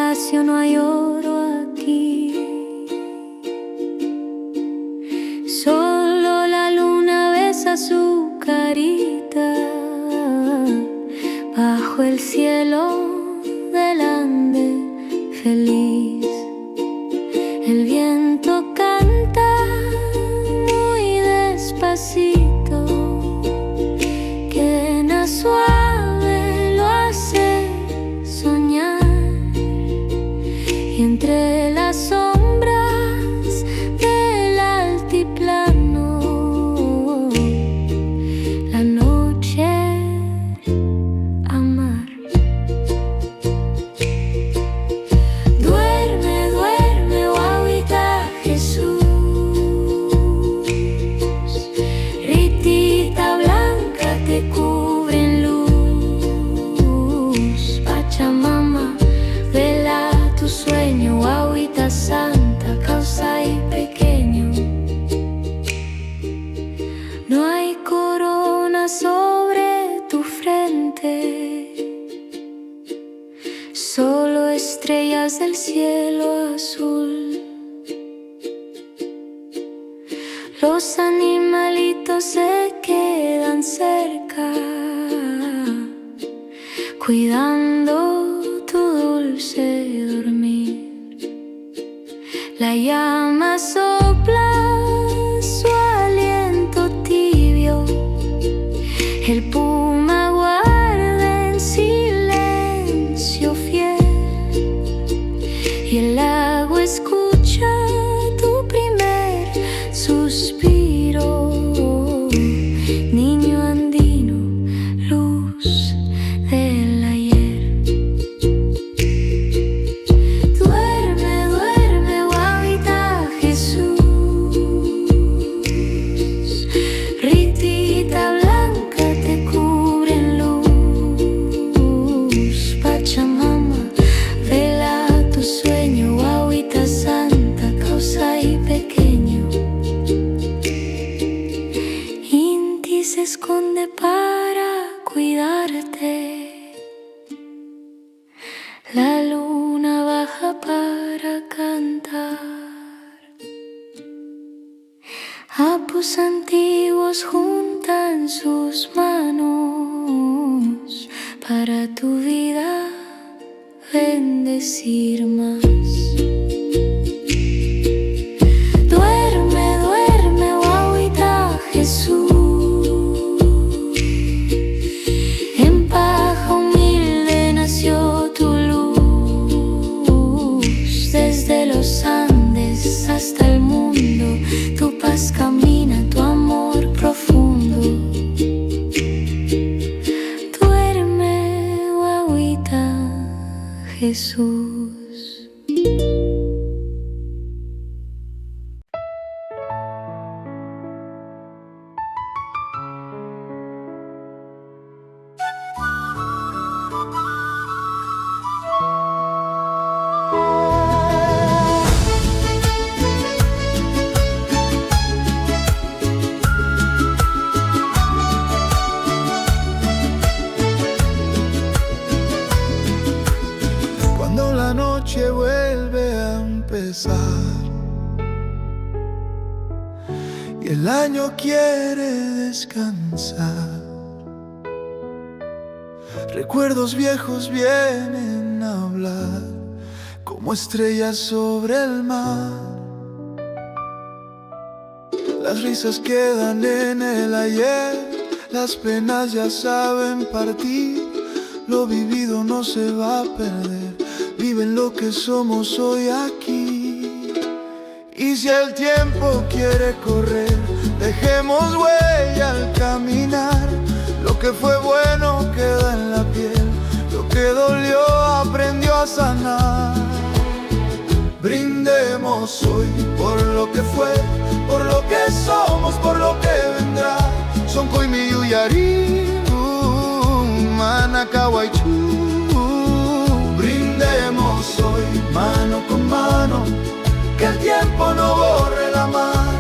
palacio no hay oro aquí, solo la luna besa su carita bajo el cielo del Ande feliz. El viento canta muy despacito, quena suave lo hace soñar, y entre las sombras del altiplano la noche amar. Duerme, duerme, guaguita Jesús, ritita blanca te cubre en luz. Pachamama, vela tu sueño, guaguita santa, causa y pequeño. No hay corona sobre tu frente, solo estrellas del cielo azul. Los animalitos se quedan cerca, cuidando tu dulce dormir. La llama sopla su aliento tibio, el puma guarda en silencio fiel, y el lago escucha tu primer suspiro. Niño andino, luz del ayer. Duerme, duerme, guaguita Jesús, ritita blanca te cubre en luz. Pachamama, vela tu sueño, guaguita santa, causa y pequeño. Inti se esconde para cuidarte, la luna baja para cantar. Apus antiguos juntan sus manos para tu vida bendecir más. Duerme, duerme, guaguita Jesús, en paja humilde nació tu luz. Desde los Andes hasta el mundo, tu paz camina, tu amor profundo. Duerme, guaguita Jesús. Cuando la noche vuelve a empezar y el año quiere descansar, recuerdos viejos vienen a hablar como estrellas sobre el mar. Las risas quedan en el ayer, las penas ya saben partir. Lo vivido no se va a perder, viven lo que somos hoy aquí. Y si el tiempo quiere correr, dejemos huella al caminar. Lo que fue bueno queda en la piel, lo que dolió aprendió a sanar. Brindemos hoy por lo que fue, por lo que somos, por lo que vendrá. Son Coimi Yuyari, Manacawaichu. Brindemos hoy mano con mano, que el tiempo no borre la mar.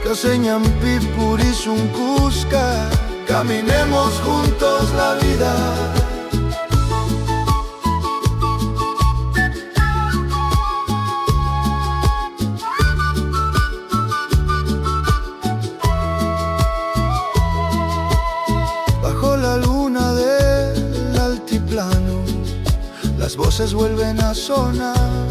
Caseñampi Purisun Cusca, caminemos juntos la vida. plano, las voces vuelven a sonar.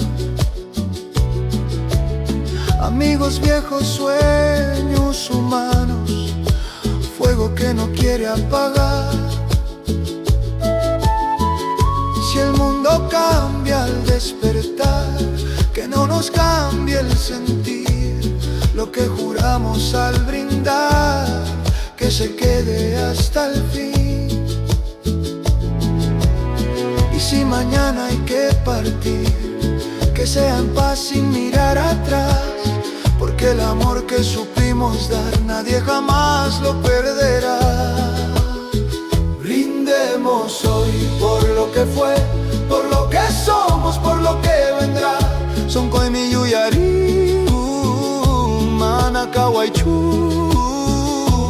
Amigos viejos, sueños humanos, fuego que no quiere apagar. Si el mundo cambia al despertar, que no nos cambie el sentir lo que juramos al brindar, que se quede hasta el fin. Y si mañana hay que partir, que sea en paz sin mirar atrás, porque el amor que supimos dar nadie jamás lo perderá. Brindemos hoy por lo que fue, por lo que somos, por lo que vendrá. Son Koimi Yuyari, Manacawaichu.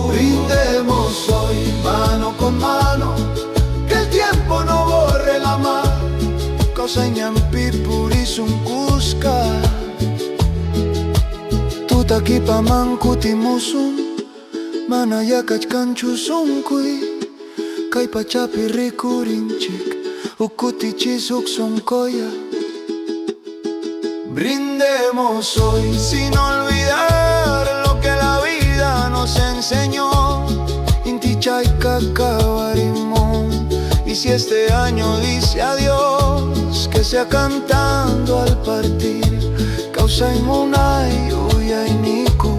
Brindemos hoy mano con mano, que el tiempo no borre la mar. Causa ñampi purisun Cusca, tutaki paman kutimusun, manaya kachkanchusun kui, kay pachapi rikurinchik, ukutichis sonkoya. Brindemos hoy sin olvidar lo que la vida nos enseñó, Inti Chay Cacabarimón. Y si este año dice adiós, que sea cantando al partir, Causa Munay, Uyay Niku,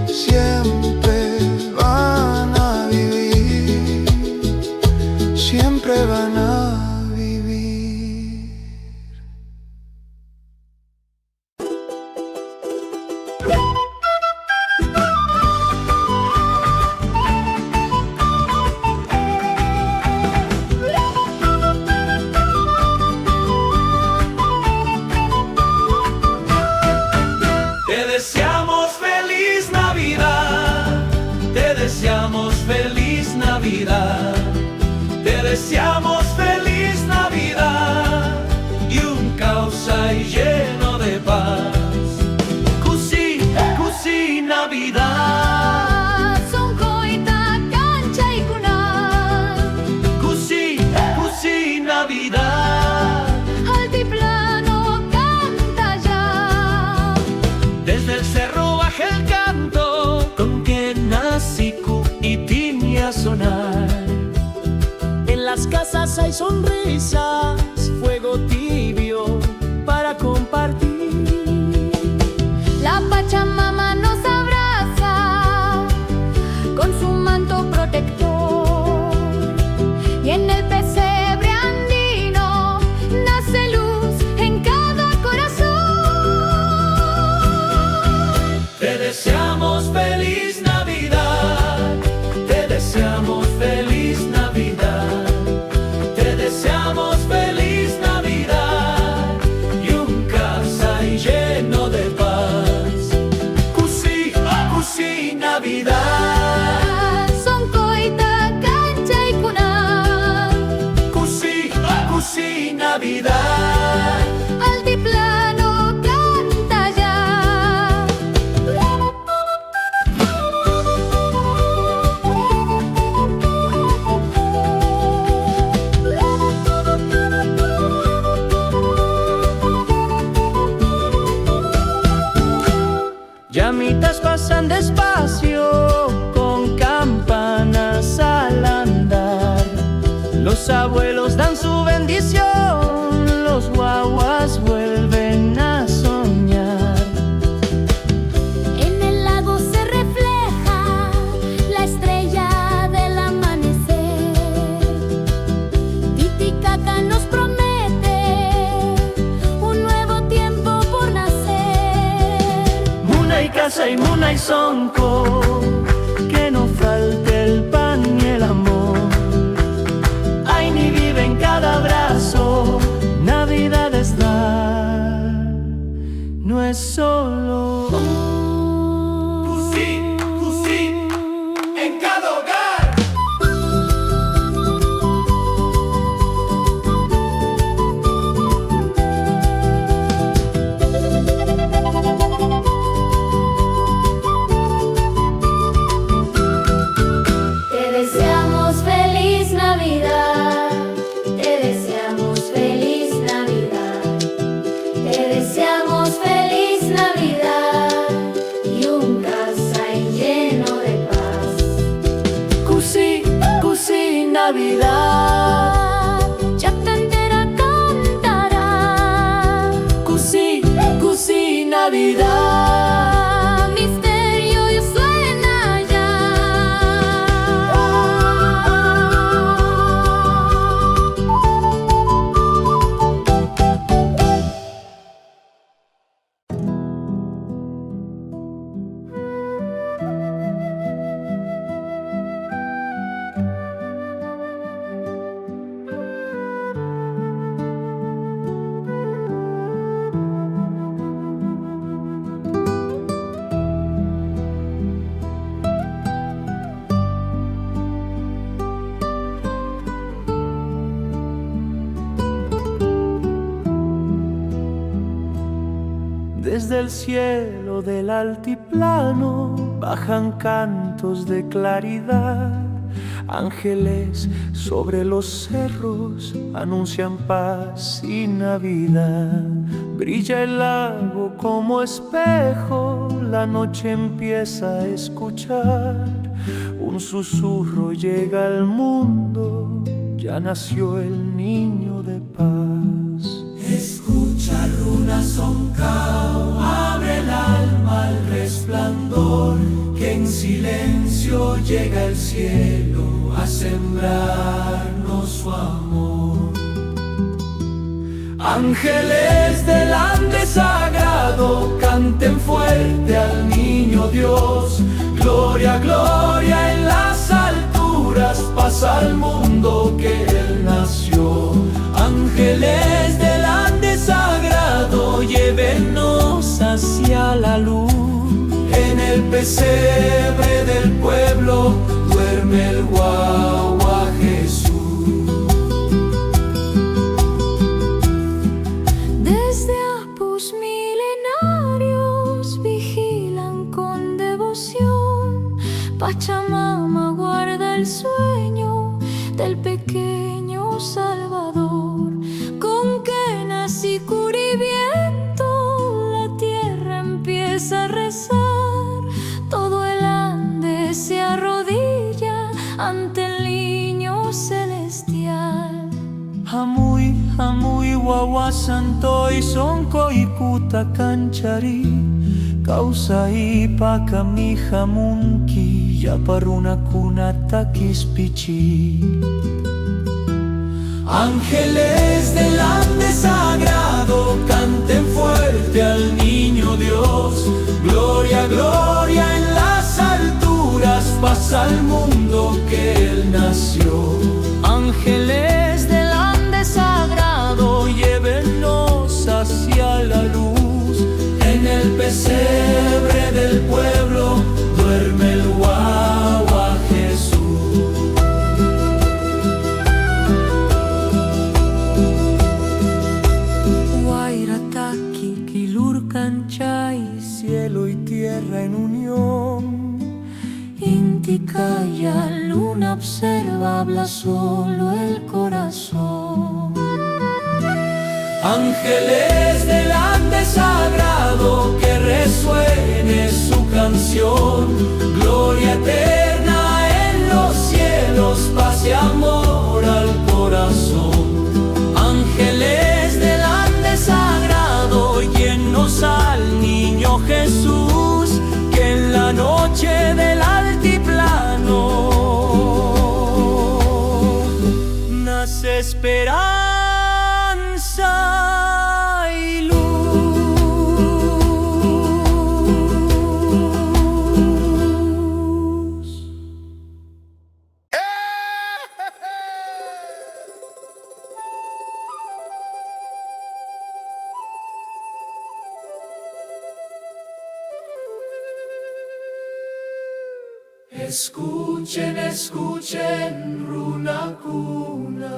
siempre van a vivir, siempre van a vivir. Te deseamos feliz Navidad, te deseamos feliz Navidad, te deseamos feliz Navidad y un causa y lleno de paz. Cusi, Cusi Navidad. Sonkoita cancha y cuna, Cusi, Cusi Navidad. altiplano canta ya. Desde el cerro baja el canto, con que naciku y tiña sonar. En las casas hay sonrisas, fuego tibio para compartir. La Pachamama nos abraza con su manto protector, y en el pesebre andino nace luz en cada corazón. Te deseamos feliz Navidad, te deseamos feliz Navidad, te deseamos feliz Navidad y un casa y lleno de paz. Cusi, Cusi Navidad. Sonkoita cancha y cuna, Cusi, Cusi Navidad. altiplano canta ya. Llamitas pasan despacio con campanas al andar. Los abuelos dan su bendición, los guaguas vuelven a soñar. En el lago se refleja la estrella del amanecer. Titicaca nos promete un nuevo tiempo por nacer. Muna y casa y muna y sonco, que no falte el pan y el amor. Ay, ni vive en cada abrazo, Navidad es dar, no es solo. Cusi, Cusi en cada hogar. Te deseamos feliz Navidad, te Desde el cielo del altiplano bajan cantos de claridad. Ángeles sobre los cerros anuncian paz y Navidad. Brilla el lago como espejo, la noche empieza a escuchar. Un susurro llega al mundo, ya nació el niño de paz. Escucha Runa Soncao, abre el alma al resplandor, que en silencio llega el cielo a sembrarnos su amor. Ángeles del Andes sagrado, canten fuerte al niño Dios. Gloria, gloria en las alturas, paz al mundo que Él nació. Ángeles del Andes sagrado, llévenos hacia la luz. En el pesebre del pueblo duerme el guagua Jesús. Desde apus milenarios vigilan con devoción. Pachamama guarda el sueño del pequeño Salvador. Con quenas y curiviento la tierra empieza a rezar. Todo el Andes se arrodilla ante el niño celestial. Hamuy, hamuy, wawa santoy, sonco y kuta canchari. Causa y pakami jamunki, yaparuna kunata kispichi. Ángeles del Andes sagrado, canten fuerte al niño Dios. Gloria, gloria en las alturas, paz al mundo que Él nació. Ángeles del Andes sagrado, llévenos hacia la luz. En el pesebre del pueblo duerme el guagua Jesús. Guairataki, Quilurcanchay, cielo y tierra en unión. Inti calla, luna observa, habla solo el corazón. Ángeles del Andes sagrado, que resuene su canción. Gloria eterna en los cielos, paz y amor al corazón. Ángeles del Andes sagrado, llenos al niño Jesús, que en la noche del altiplano nace esperanza y luz. Escuchen, escuchen, Runa Cuna,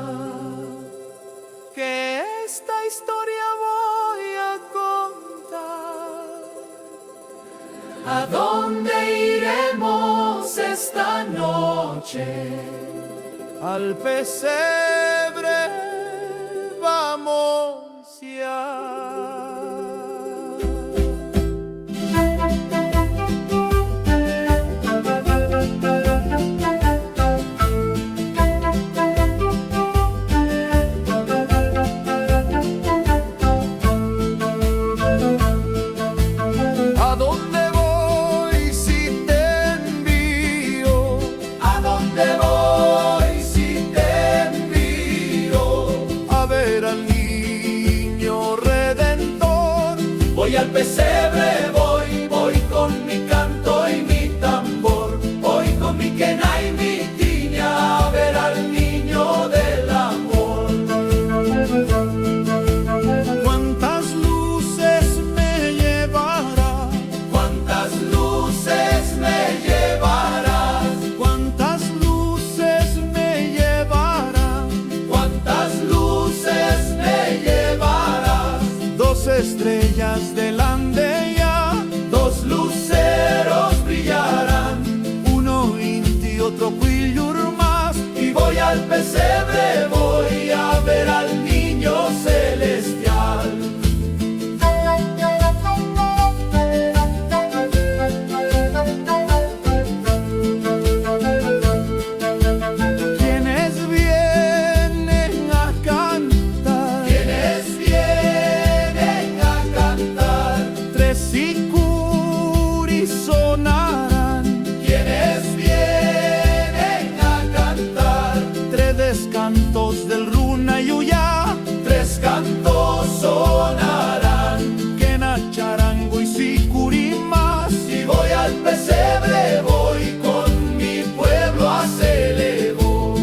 Que esta historia voy a contar. ¿a dónde iremos esta noche? Al pesebre vamos ya. ¿A dónde voy si te envío? ¿A dónde voy si te envío? A ver al niño redentor. Voy al pesebre, voy con mi canto y mi tambor. Voy con mi quena y mi tiña a ver al niño del amor. ¿Cuántas luces me llevará? ¿Cuántas luces me llevarás? ¿Cuántas luces me llevará? ¿Cuántas luces me llevarás? 2 estrellas del Andes brillar más. Y voy al pesebre, voy a ver al niño celestial. Quienes vienen a cantar, quienes vienen a cantar, tres sicuris sonarán. Quienes vienen a cantar, tres cantos del runa y uyá, tres cantos sonarán. Quena, charango y sicuri más. Y voy al pesebre, voy con mi pueblo a celebró.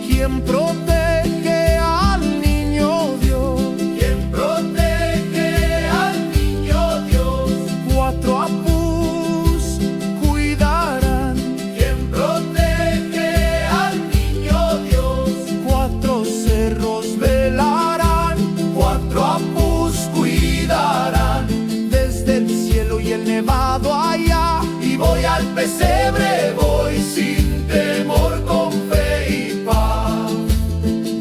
¿Quién protege al niño Dios? ¿Quién protege al niño Dios? Cuatro apus cuidarán. ¿Quién protege al niño Dios? Cuatro cerros velarán. Cuatro apus cuidarán. Desde el cielo y el nevado allá. Y voy al pesebre, voy sin temor, con fe y paz.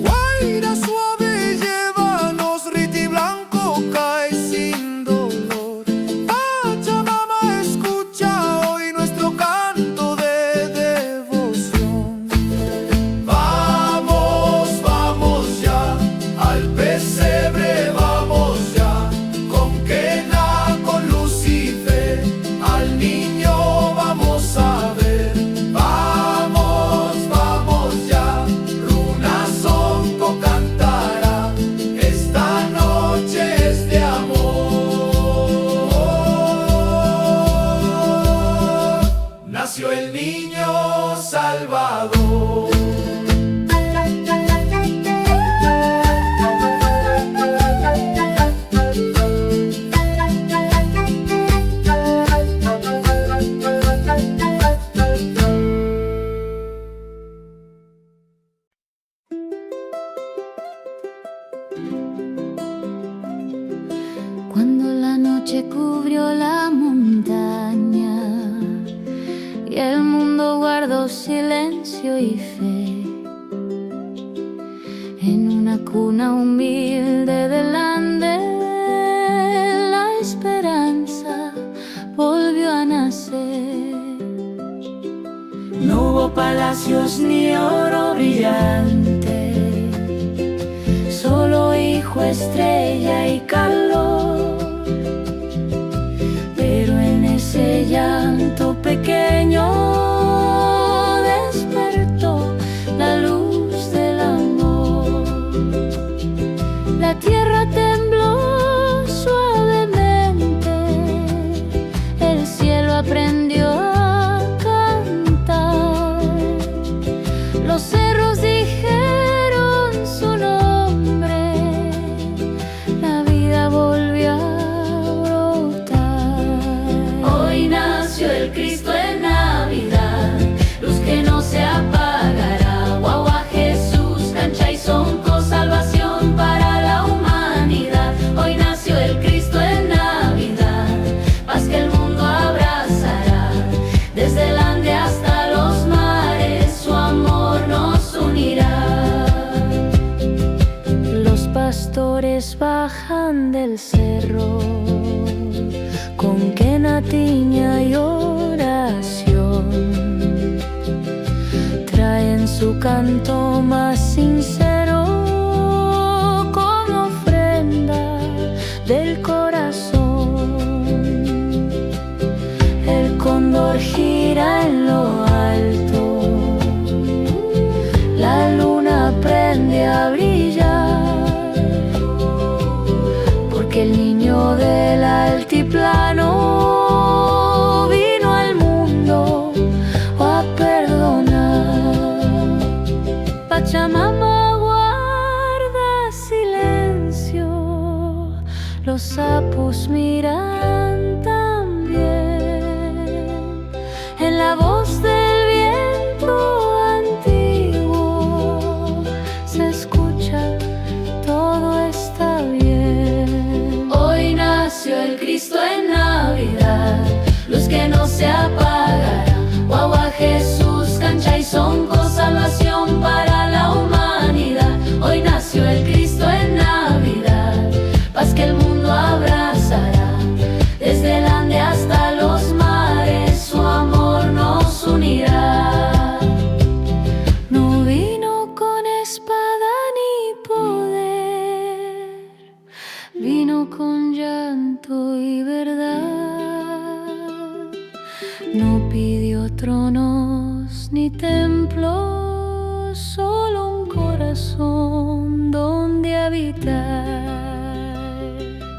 Guaira suave, llévanos, riti blanco cae sin dolor. Pachamama, escucha hoy nuestro canto de devoción. Vamos, vamos ya, al pesebre vamos ya, con Quena, con Lucifer, al niño vamos a ver. Vamos, vamos ya, Runa Sonco cantará, esta noche es de amor. Nació el niño Salvador. Cuando la noche cubrió la montaña y el mundo guardó silencio y fe, en una cuna humilde del Ande la esperanza volvió a nacer. No hubo palacios ni oro brillante, solo hijo, estrella y calor. Pero en ese llanto pequeño despertó la luz del amor. La tierra tembló suavemente, el cielo aprendió a cantar, los cerros dijeron su nombre, la vida volvió a brotar. Hoy nació el Cristo en Navidad, luz que no se apagará. Guagua Jesús, cancha y sonco, salvación para la humanidad. Hoy nació el Cristo en Navidad, paz que el mundo abrazará. Desde el Ande hasta los mares, su amor nos unirá. Los pastores bajan del cerro con quena, tiña y oración. Traen su canto más sincero como ofrenda del corazón. El cóndor gira en lo alto, la luna aprende a brillar, porque el niño del altiplano vino al mundo a perdonar. Pachamama guarda silencio, los sapos miran también. En la voz del viento antiguo se escucha, todo está bien. Hoy nació el Cristo en Navidad, luz que no se apagará. Guagua Jesús, cancha No pidió tronos ni templos, solo un corazón donde habitar.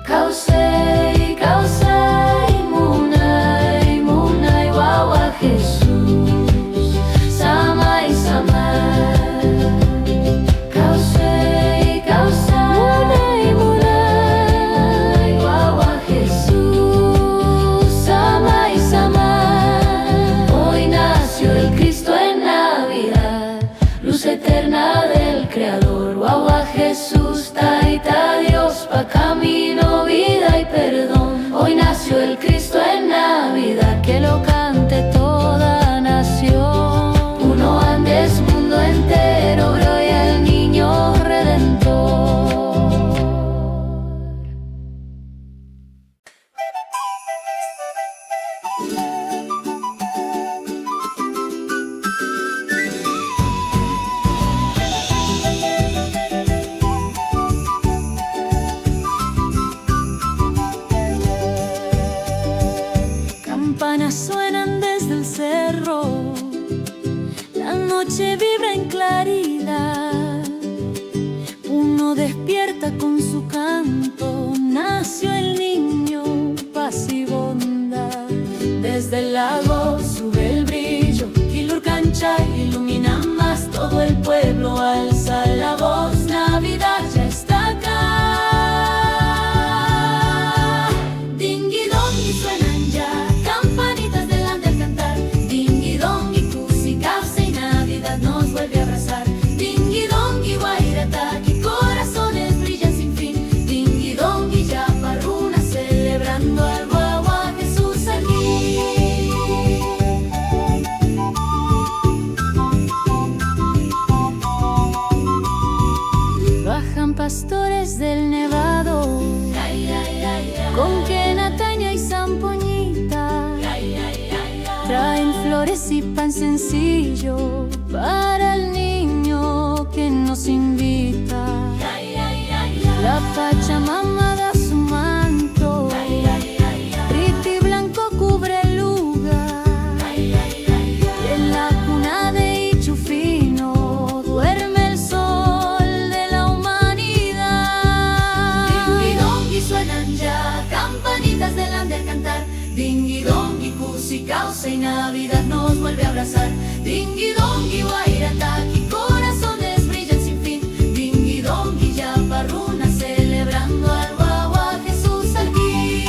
Kausei, Kausei, Munai, Munai, Wawa Jesús, Samai, Samai. Kausei, Kausei, Munai, Munai, Wawa Jesús, Samai, Samai. Hoy nació el Cristo en Navidad, luz eterna del Creador. Wawa Jesús, Taita Dios, pa' camino, vida y perdón. Hoy nació el Cristo en Navidad, que lo cante toda nación. Uno Andes, mundo entero, hoy el niño redentor. Campanas suenan desde el cerro, la noche vibra en claridad. Uno despierta con su canto, nació el niño, paz y bondad. Desde el lago sube el brillo y Lurcanchay ilumina más. Todo el pueblo alza la voz, Navidad ya está acá. Dingui dongi suenan ya, campanitas delante al cantar. Dingui dongi, cusi, causa y Navidad nos vuelve a abrazar. Dingui dongi, guairataki, corazones brillan sin fin. Dingui dongi, yaparruna, celebrando al guagua Jesús aquí. Bajan pastores del Nevado, con quena, caña y zampoñita. Traen flores y pan sencillo para el niño que nos invita. La Pachamama da su manto, Riti blanco cubre el lugar. Y en la cuna de Ichufino duerme el sol de la humanidad. Dingui dongi suenan ya, campanitas delante al cantar. Dingui dongi, cusi, causa y Navidad nos vuelve a abrazar. Dingui dongi, guairataki, corazones brillan sin fin. Dingui dongi, yaparruna, celebrando al guagua Jesús aquí.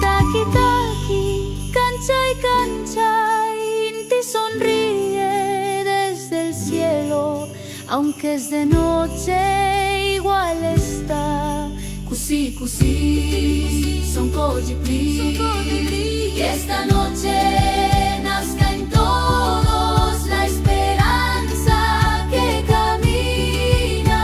Taki taki, canchay canchay, Inti sonríe desde el cielo. Aunque es de noche, igual está. Kusi kusi, son kojipli. Y esta noche nazca en todos la esperanza que camina.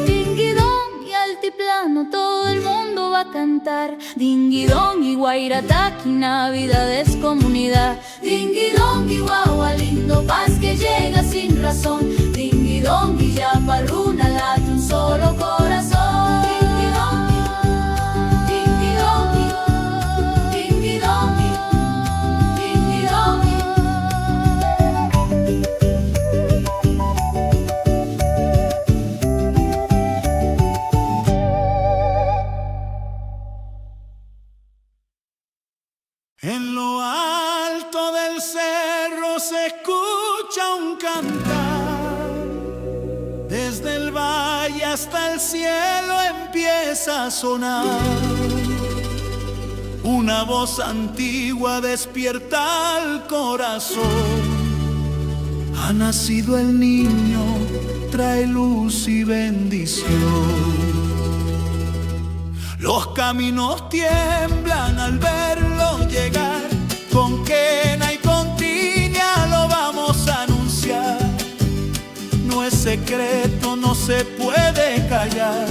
Dingui dong y altiplano, todo el mundo va a cantar. Dingui dong y guairataki, Navidad es comunidad. Dingui dong y guagua lindo, paz que llega sin razón. Dingui dong y yaparruna, late un solo corazón. Dingui dong, dingui dong, dingui dong, dingui dong. En lo alto del cerro se escucha un cantar. Desde el valle hasta el cielo empieza a sonar. Una voz antigua despierta al corazón. Ha nacido el niño, trae luz y bendición. Los caminos tiemblan al verlo llegar. Con quena y con tiña lo vamos a anunciar. No es secreto, no se puede callar.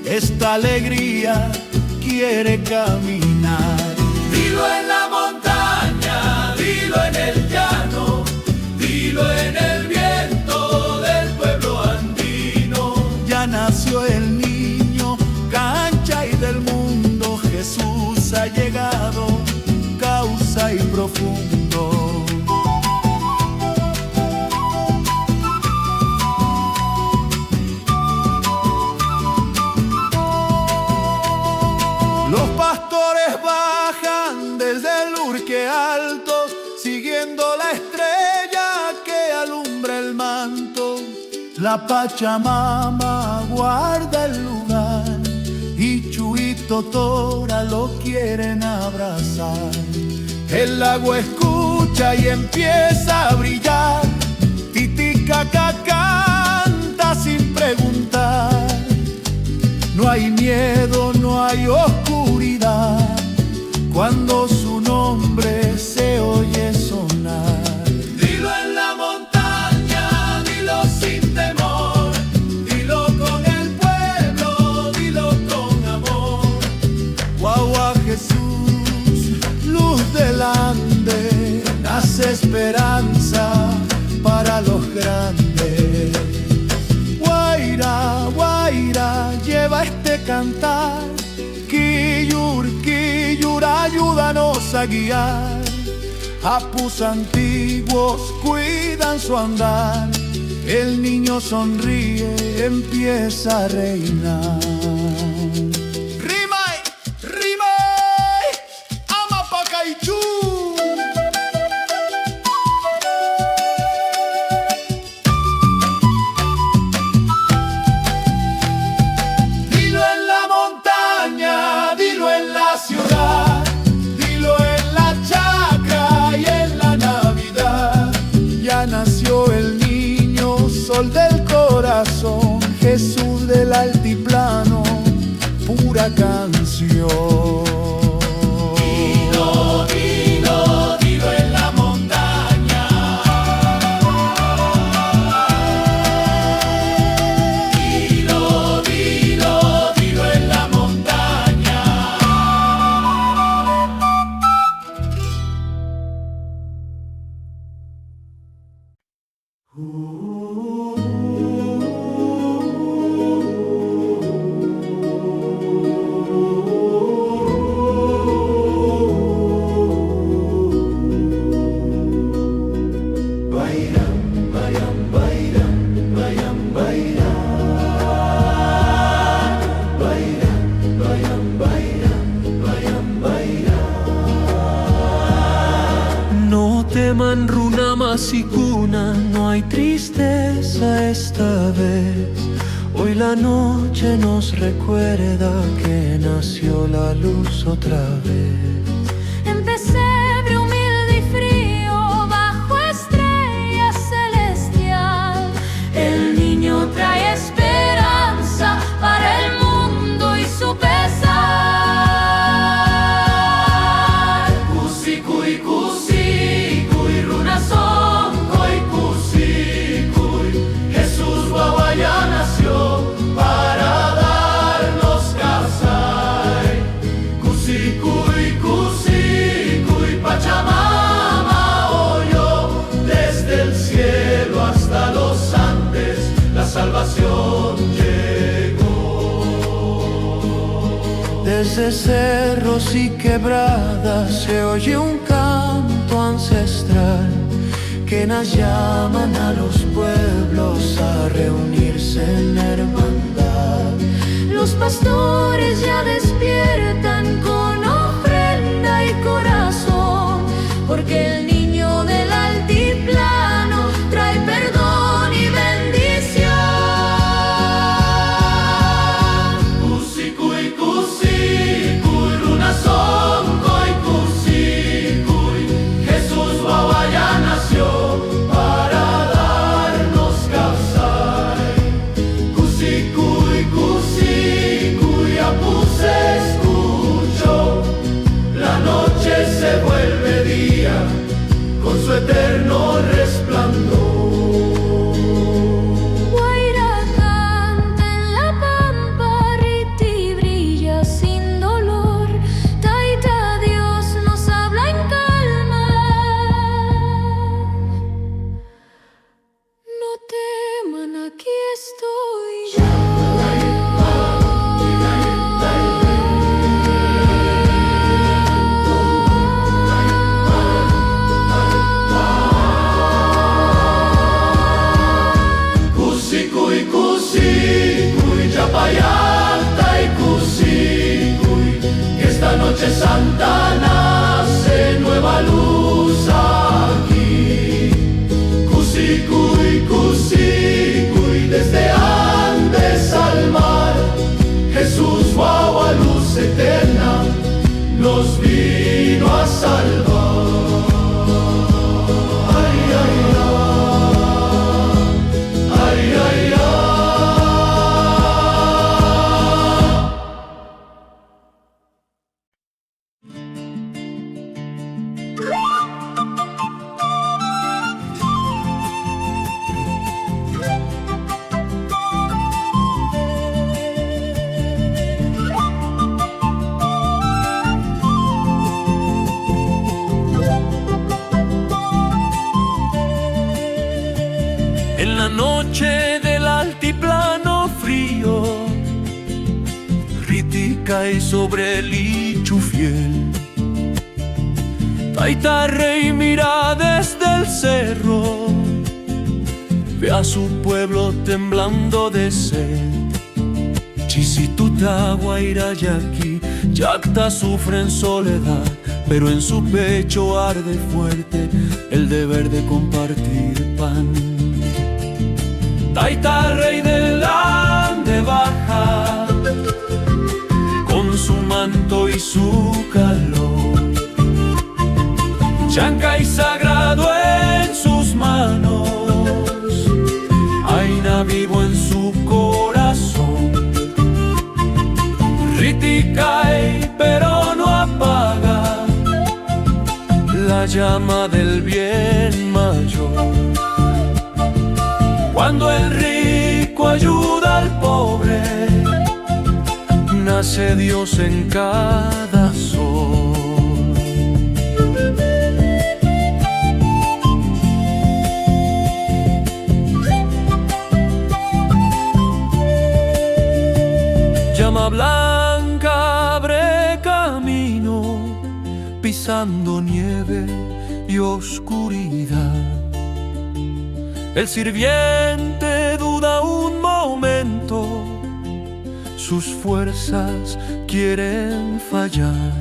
Esta alegría quiere caminar. Dilo en la montaña, dilo en el llano, dilo en el viento del pueblo andino. Ya surque alto, siguiendo la estrella que alumbra el manto. La Pachamama guarda el lugar y Chuito Tora lo quieren abrazar. El agua escucha y empieza a brillar. Titicaca canta sin preguntar. No hay miedo, no hay oscuridad cuando su nombre se oye sonar. Dilo en la montaña, dilo sin temor, dilo con el pueblo, dilo con amor. Guagua Jesús, luz del Ande, nace esperanza para los grandes. Guaira, Guaira, lleva este cantar. Quillur, Quillur, ayúdanos a guiar. Apus antiguos cuidan su andar. El niño sonríe, empieza a reinar. Rimay, Rimay, Amapacaychú. Ciudad, dilo en la chacra y en la Navidad. Ya nació el niño, sol del corazón, Jesús del altiplano, pura canción. Dilo, dilo, dilo en la montaña. Dilo, dilo, dilo en la montaña. No teman runamas y cuna, no hay tristeza esta vez. Hoy la noche nos recuerda que nació la luz otra vez. En pesebre humilde y frío, bajo estrella celestial, el niño trae esperanza para el mundo y su pesar. Kusikuy, kusikuy, runasonkoy, kusikuy. Jesús Guagua ya nació para darnos casay. Kusikuy, kusikuy, Pachamama oyó desde el cielo hasta los Andes, la salvación llegó. Desde cerros y quebradas se oye un canto ancestral que nos llaman a los pueblos a reunirse en hermandad. Los pastores ya despiertan con ofrenda y corazón, porque el niño del altiplano trae perdón y bendición. Kusikuy, kusikuy, runasonkoy, kusikuy. Jesús Guagua ya nació para darnos casay. Kusikuy, kusikuy, Apus escuchó. La noche se vuelve día con su eterno resplandor. Guaira canta en la pampa, Riti brilla sin dolor. Taita Dios nos habla en calma. No teman, aquí estoy yo. sobre el lichu fiel. Taita Rey mira desde el cerro, ve a su pueblo temblando de sed. Chisituta, Guairayaqui, Yacta sufre en soledad, pero en su pecho arde fuerte el deber de compartir pan. Taita Rey del Ande baja con su manto y su calor, Chancay sagrado en sus manos, Aina vivo en su corazón. Riti cae pero no apaga la llama del bien mayor. Cuando el rico ayuda al pobre, nace Dios en cada sol. Llama blanca abre camino, pisando nieve y oscuridad. El sirviente duda un momento, sus fuerzas quieren fallar.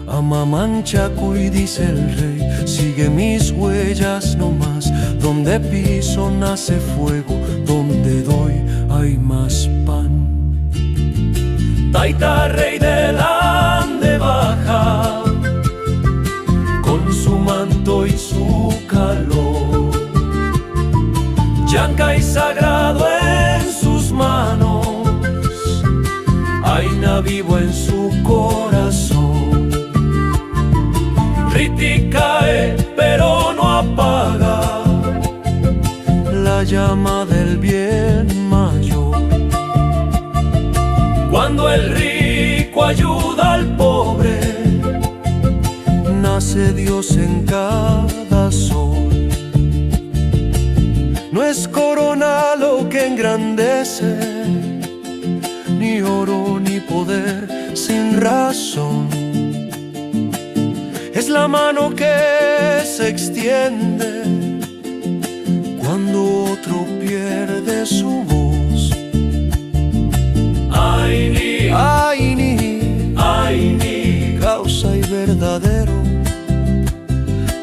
Amamanchacuy, dice el rey, sigue mis huellas nomás. Donde piso nace fuego, donde doy hay más pan. Taita Rey del Ande baja con su manto y su calor, Chancay sagrado en sus manos, Aina vivo en su corazón. Riti cae pero no apaga la llama del bien mayor. Cuando el rico ayuda al pobre, nace Dios en cada sol. No es corona lo que engrandece, ni oro ni poder sin razón. Es la mano que se extiende cuando otro pierde su voz. Aini, Aini, Aini, causa y verdadero.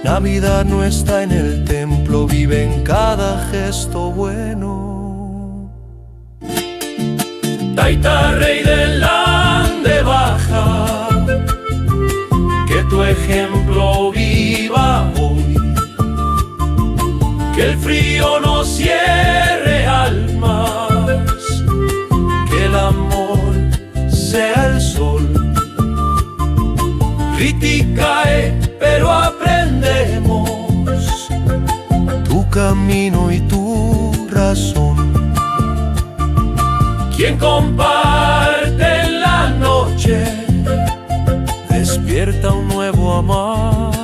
Navidad no está en el templo, vive en cada gesto bueno. Taita Rey del Ande baja, que tu ejemplo viva hoy, que el frío no cierre almas, que el amor sea el sol. Riti cae pero aprendemos tu camino y tu razón. Quien comparte en la noche despierta un nuevo amanecer.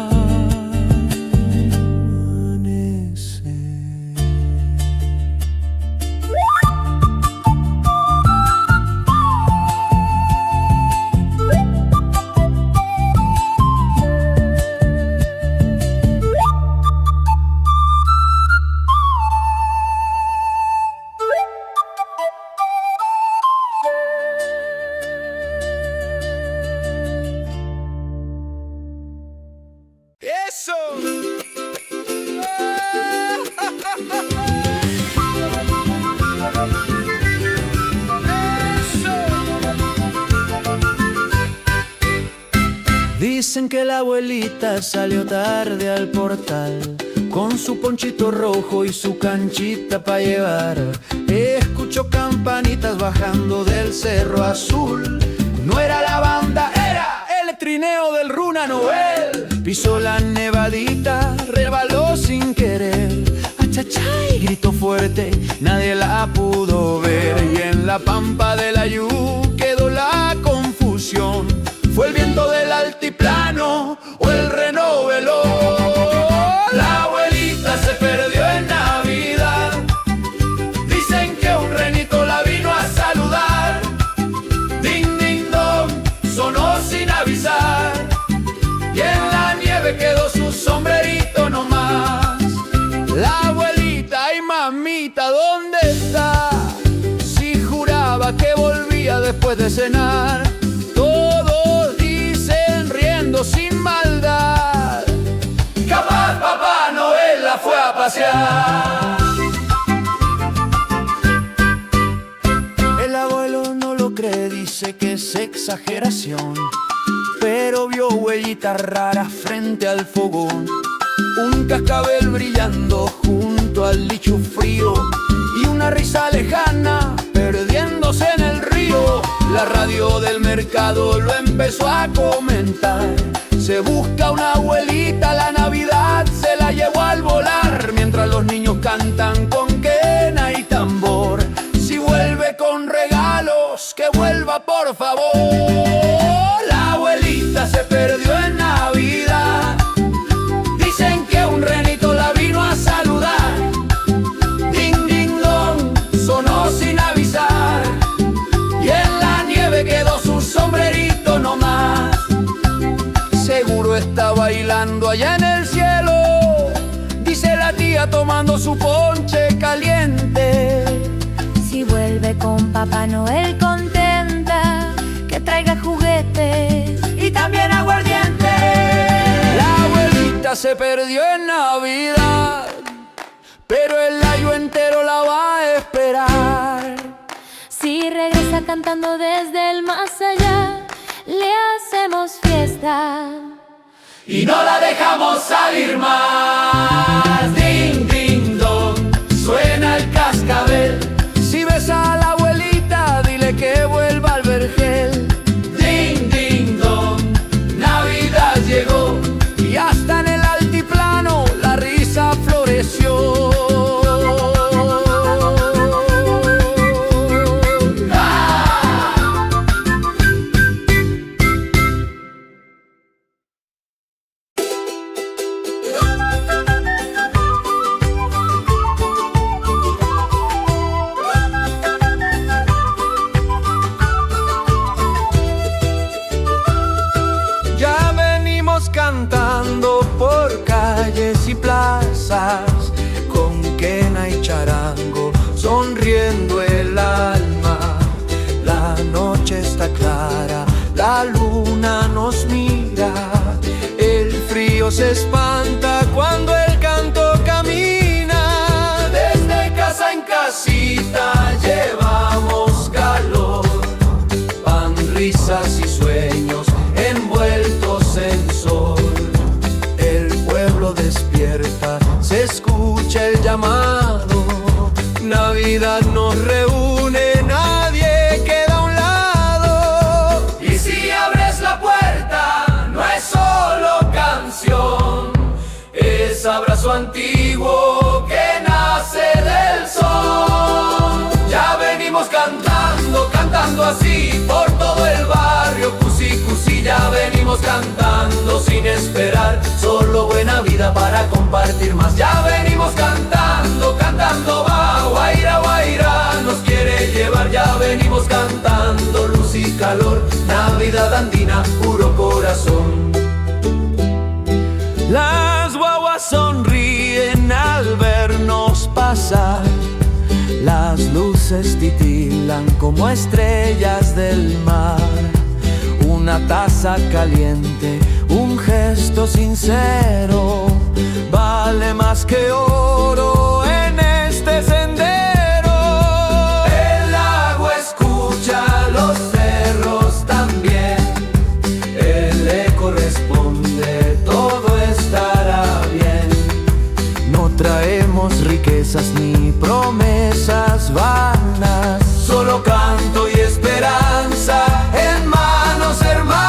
Dicen que la abuelita salió tarde al portal, con su ponchito rojo y su canchita pa' llevar. Escuchó campanitas bajando del cerro azul. No era la banda, era el trineo del Runa Noel. Pisó la nevadita, resbaló sin querer. Achachai, gritó fuerte, nadie la pudo ver. Y en la pampa del Ayú quedó la confusión. ¿Fue el viento del altiplano o el reno veló? La abuelita se perdió en Navidad. Dicen que un renito la vino a saludar. Ding, ding, dong, de cenar, todos dicen riendo sin maldad: capaz Papá Noel la fue a pasear. El abuelo no lo cree, dice que es exageración, pero vio huellitas raras frente al fogón. Un cascabel brillando junto al lichu frío y una risa lejana perdiéndose en el río. La radio del mercado lo empezó a comentar: se busca una abuelita, la Navidad se la llevó al volar. Mientras los niños cantan con quena y tambor: si vuelve con regalos, que vuelva por favor. La abuelita se perdió en Navidad, dicen que un renito la vino a saludar. Ding ding dong, sonó sin avisar, y en la nieve quedó su sombrerito nomás. Seguro está bailando allá en el cielo, dice la tía tomando su ponche caliente. Si vuelve con Papá Noel contenta, que traiga juguetes Y también aguardiente. La abuelita se perdió en Navidad, pero el año entero la va a esperar. Si regresa cantando desde el más allá, le hacemos fiesta Y no la dejamos salir más. Ding, ding, dong, suena el cascabel. Si ves a la abuelita, dile que vuelva al vergel. Ding, ding, dong, Navidad llegó, y hasta en el altiplano la risa floreció. Cantando por calles y plazas, con quena y charango, sonriendo el alma. La noche está clara, la luna nos mira, el frío se espanta cuando el canto camina. Desde casa en casita llevamos calor, pan, risas y sueños envueltos en sol. El pueblo despierta, se escucha el llamado. Navidad nos reúne, nadie queda a un lado. Y si abres la puerta, no es solo canción, es abrazo antiguo que nace del sol. Ya venimos cantando, cantando así por todo el barrio. Cusi, cusi, ya venimos cantando sin esperar, solo buena vida para compartir más. Ya venimos cantando, cantando va, guaira, guaira nos quiere llevar. Ya venimos cantando luz y calor, Navidad andina, puro corazón. Las guaguas sonríen al vernos pasar, las luces titilan como estrellas del mar. Una taza caliente, un gesto sincero, vale más que oro en este sendero. El agua escucha, los cerros también, el eco responde, todo estará bien. No traemos riquezas ni promesas vanas, solo canto y esperanza en manos hermanas.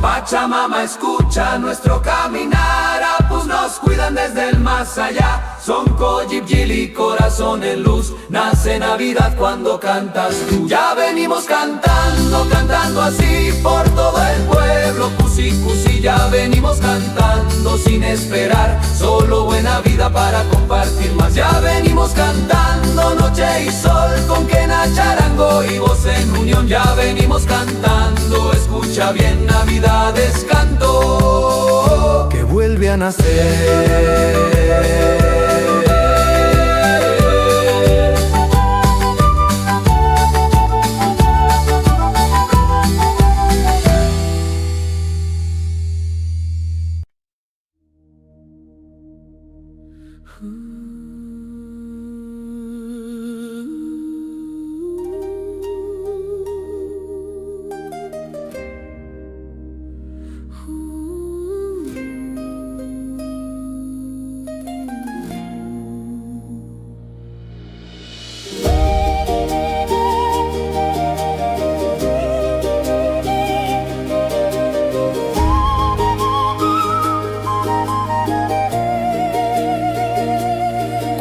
Pachamama escucha nuestro caminar, Apus nos cuidan desde el más allá. Son Koyib, Gili, corazón en luz, nace Navidad cuando cantas tú. Ya venimos cantando, cantando así por todo el pueblo. Cusi, cusi, ya venimos cantando sin esperar, solo buena vida para compartir más. Ya venimos cantando noche y sol, con quena, charango y voz en unión. Ya venimos cantando, escucha bien, Navidad es canto. nacer.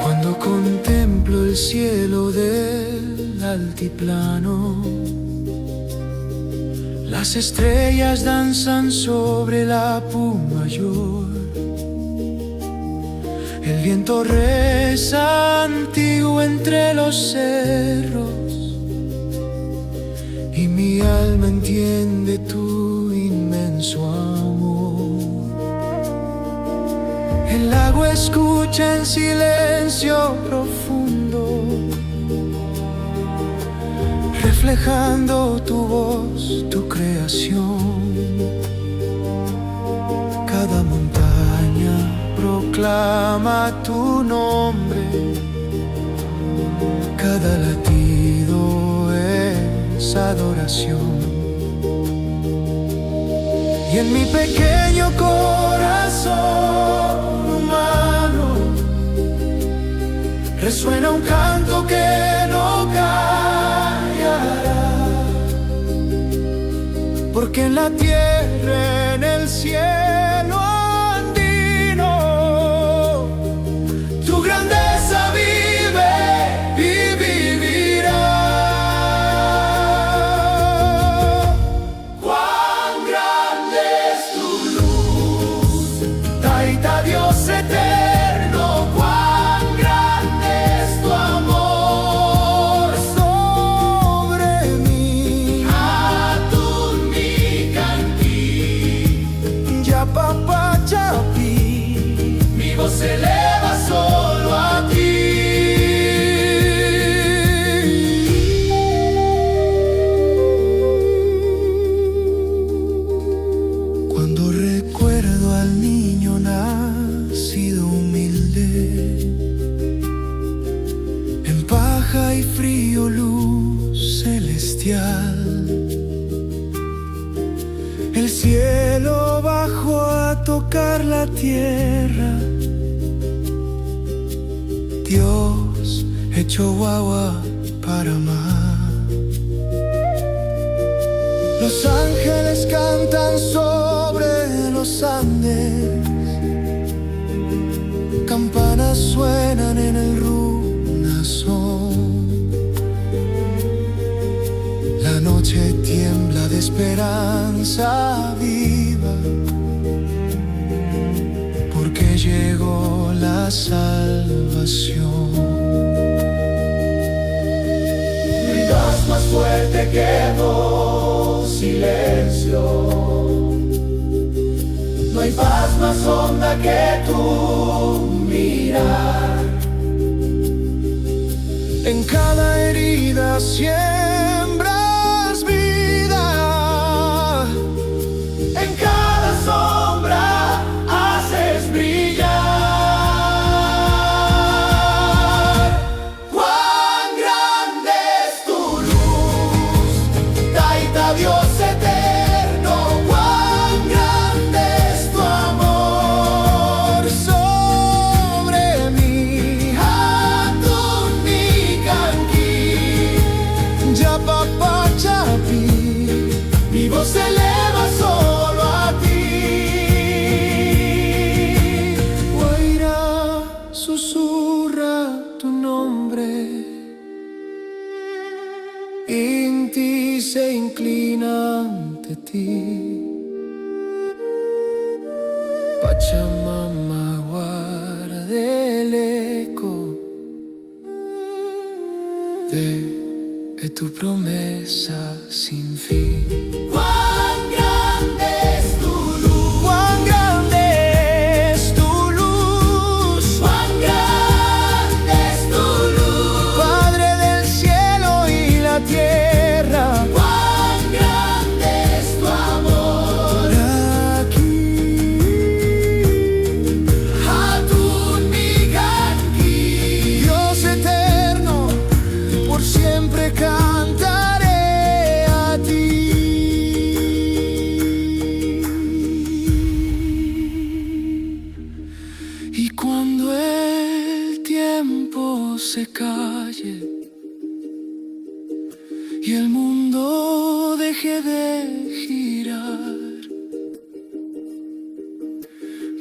Cuando contemplo el cielo del altiplano, las estrellas danzan sobre la Pumayor. El viento reza antiguo entre los cerros y mi alma entiende tu inmenso amor. El lago escucha en silencio profundo, reflejando tu voz, tu creación. Cada montaña proclama tu nombre, cada latido es adoración. Y en mi pequeño corazón humano resuena un canto que no callará, porque en la tierra, en el cielo andino, tu grandeza vive y vivirá. Cuán grande es tu luz, Taita Dios eterno, cuán grande es tu amor sobre mí. Hatun mi canti, Yapapachapi, mi voz se eleva solo a ti. Cuando recuerdo al niño nacido humilde, en paja y frío luz celestial, el cielo bajó a tocar la tierra, Dios hecho guagua para amar. Los ángeles cantan sobre los Andes, campanas suenan en el runazón. La noche tiembla de esperanza viva, porque llegó la salvación. Gritas más fuerte que dos silencio. No hay paz más honda que tu mirar. En cada herida siembras vida, En cada sombra haces brillar. Cuán grande es tu luz, Taita Dios eterno, cuán grande es tu amor sobre mí. Hatun mi canqui, Yapapachapi, mi voz se eleva solo a ti. Guaira susurra tu nombre, Inti se inclina ante ti. Pachamama guarda el eco de tu promesa sin fin. Cuán grande es tu luz, Cuán grande es tu calle y el mundo deje de girar,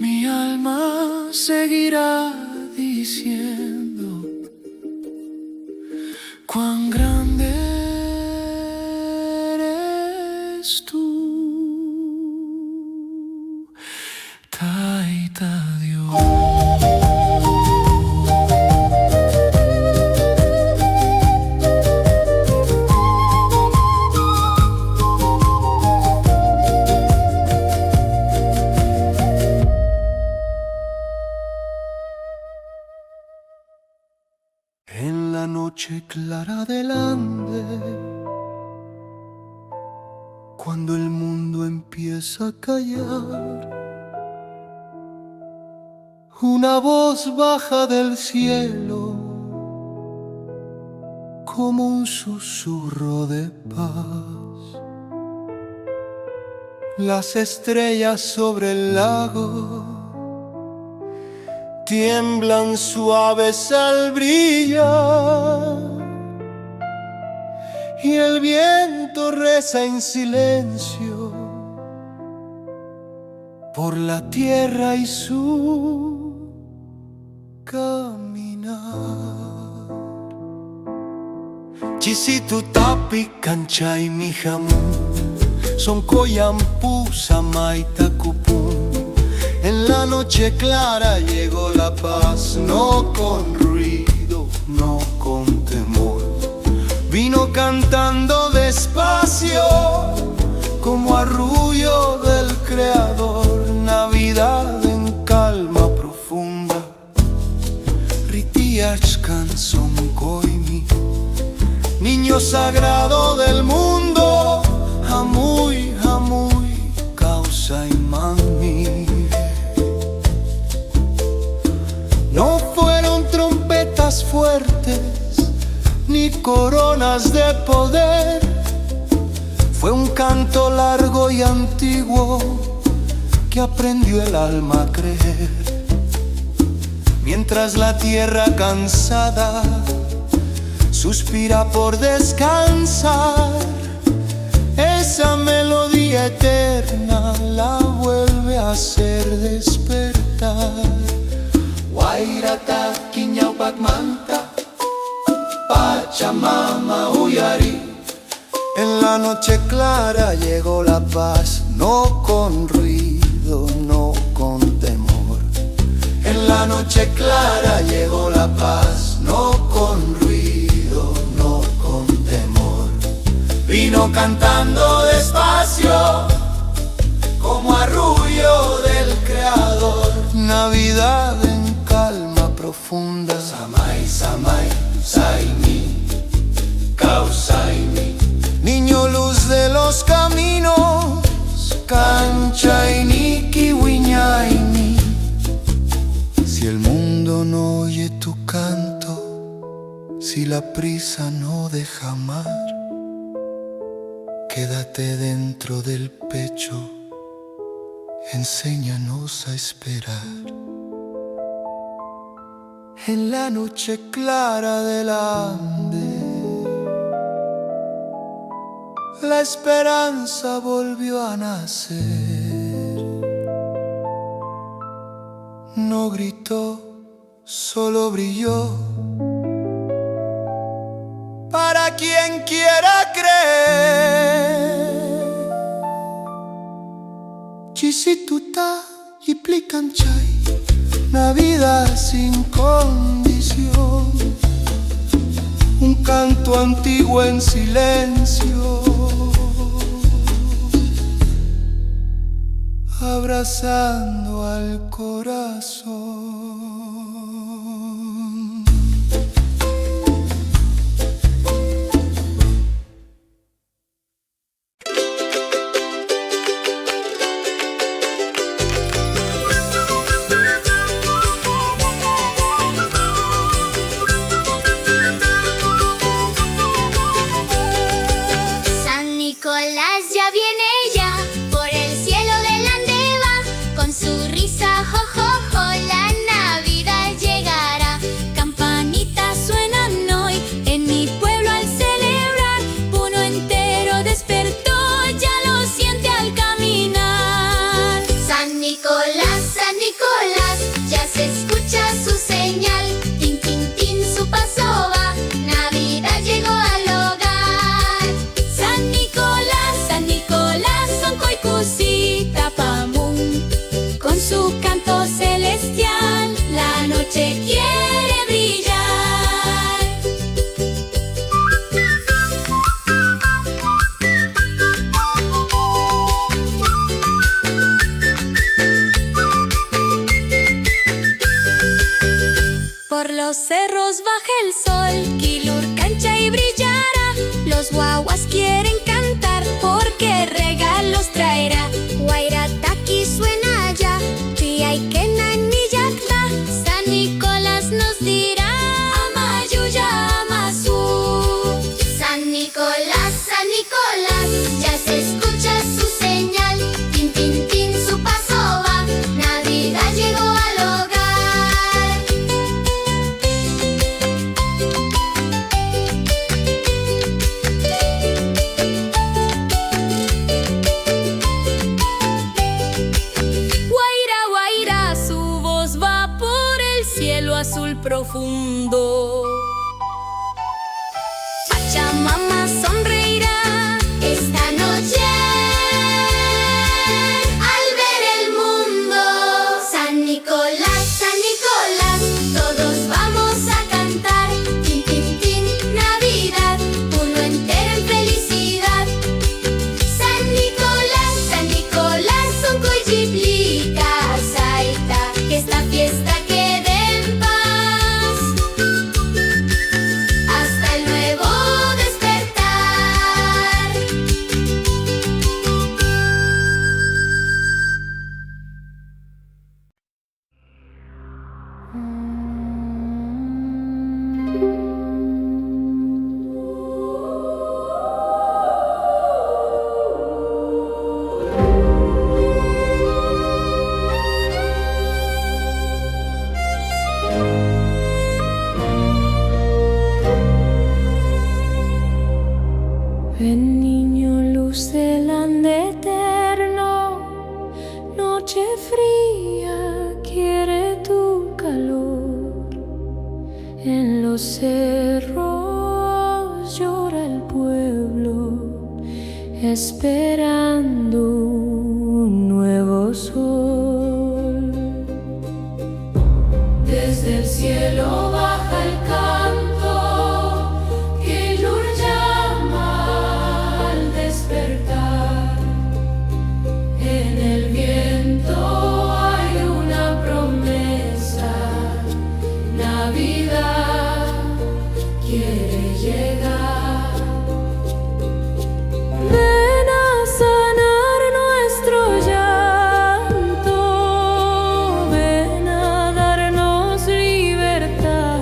mi alma seguirá diciendo cuán grande eres tú, Taita Dios. En la noche clara del Ande, cuando el mundo empieza a callar, una voz baja del cielo como un susurro de paz. Las estrellas sobre el lago tiemblan suaves al brillar y el viento reza en silencio por la tierra y su caminar. Chisitu tapi kanchay mijamun, son koyampu samaita kupun. En la noche clara llegó la paz, no con ruido, no con temor. Vino cantando despacio, como arrullo del Creador. Navidad en calma profunda, Ritiachkan son koimi, niño sagrado del mundo, Hamuy, Hamuy, causa y mami. No fueron trompetas fuertes, ni coronas de poder. Fue un canto largo y antiguo que aprendió el alma a creer. Mientras la tierra cansada suspira por descansar, esa melodía eterna la vuelve a hacer despertar. Wairata kiñaupak manta, Pachamama uyari. En la noche clara llegó la paz, no con ruido, no con temor. En la noche clara llegó la paz, no con ruido, no con temor. Vino cantando despacio, como arrullo del Creador. Navidad en calma profunda, Samay, Samay, Saini, Kausaini. Niño luz de los caminos, Kanchaini, Kiwiñaini. Si el mundo no oye tu canto, si la prisa no deja amar, quédate dentro del pecho, enséñanos a esperar. En la noche clara del Ande, la esperanza volvió a nacer. No gritó, solo brilló. Para quien quiera creer. Chisituta y plicanchay, Navidad sin condición. Un canto antiguo en silencio, abrazando al corazón. San Nicolás ya viene ya, por el cielo del Ande va, con su risa, jo, jo, jo, la Navidad. cerros baja el sol, Kilur cancha y brillará. Los guaguas quieren cantar porque regalos traerá. Guairataki suena ya, Tiaikena ni Yacta. San Nicolás nos dirá Amayuya Amasu. San Nicolás, ya se escucha su señal. Tin, tin, tin, su paso va. Navidad llegó al hogar. Guaira, guaira, su voz va por el cielo azul profundo. Pachamama sonreirá esta noche al ver el mundo. San Nicolás, todos vamos a cantar. Tin, tin, tin, Navidad, uno entero en felicidad. San Nicolás, Soncoyiplica, Saita, que esta fiesta quede en paz hasta el nuevo despertar. Ven niño, luz del ande eterno, noche fría quiere tu calor. En los cerros llora el pueblo, esperando un nuevo sol. Desde el cielo baja el canto, que Lur llama al despertar. En el viento hay una promesa, Navidad quiere llegar. Ven a sanar nuestro llanto, ven a darnos libertad.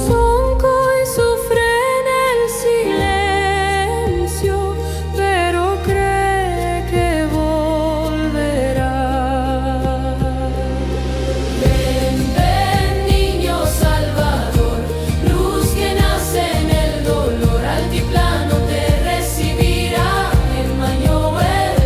Soncoy sufre en el silencio, pero cree que volverá. Ven, ven, niño salvador, luz que nace en el dolor, altiplano te recibirá. Emmanuel,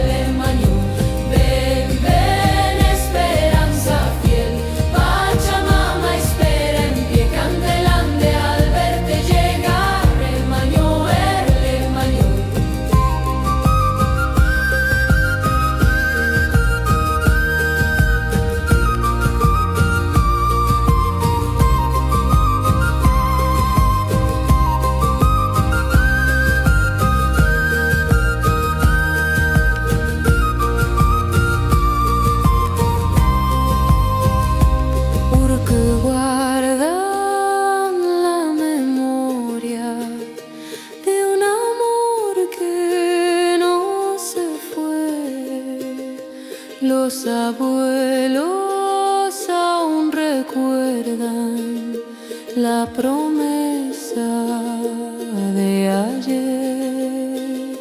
ven, ven, esperanza fiel. Pachamama espera en pie, canta el ande al verte llegar. Emmanuel. Porque guardan la memoria de un amor que no se fue. Los abuelos aún recuerdan la promesa de ayer.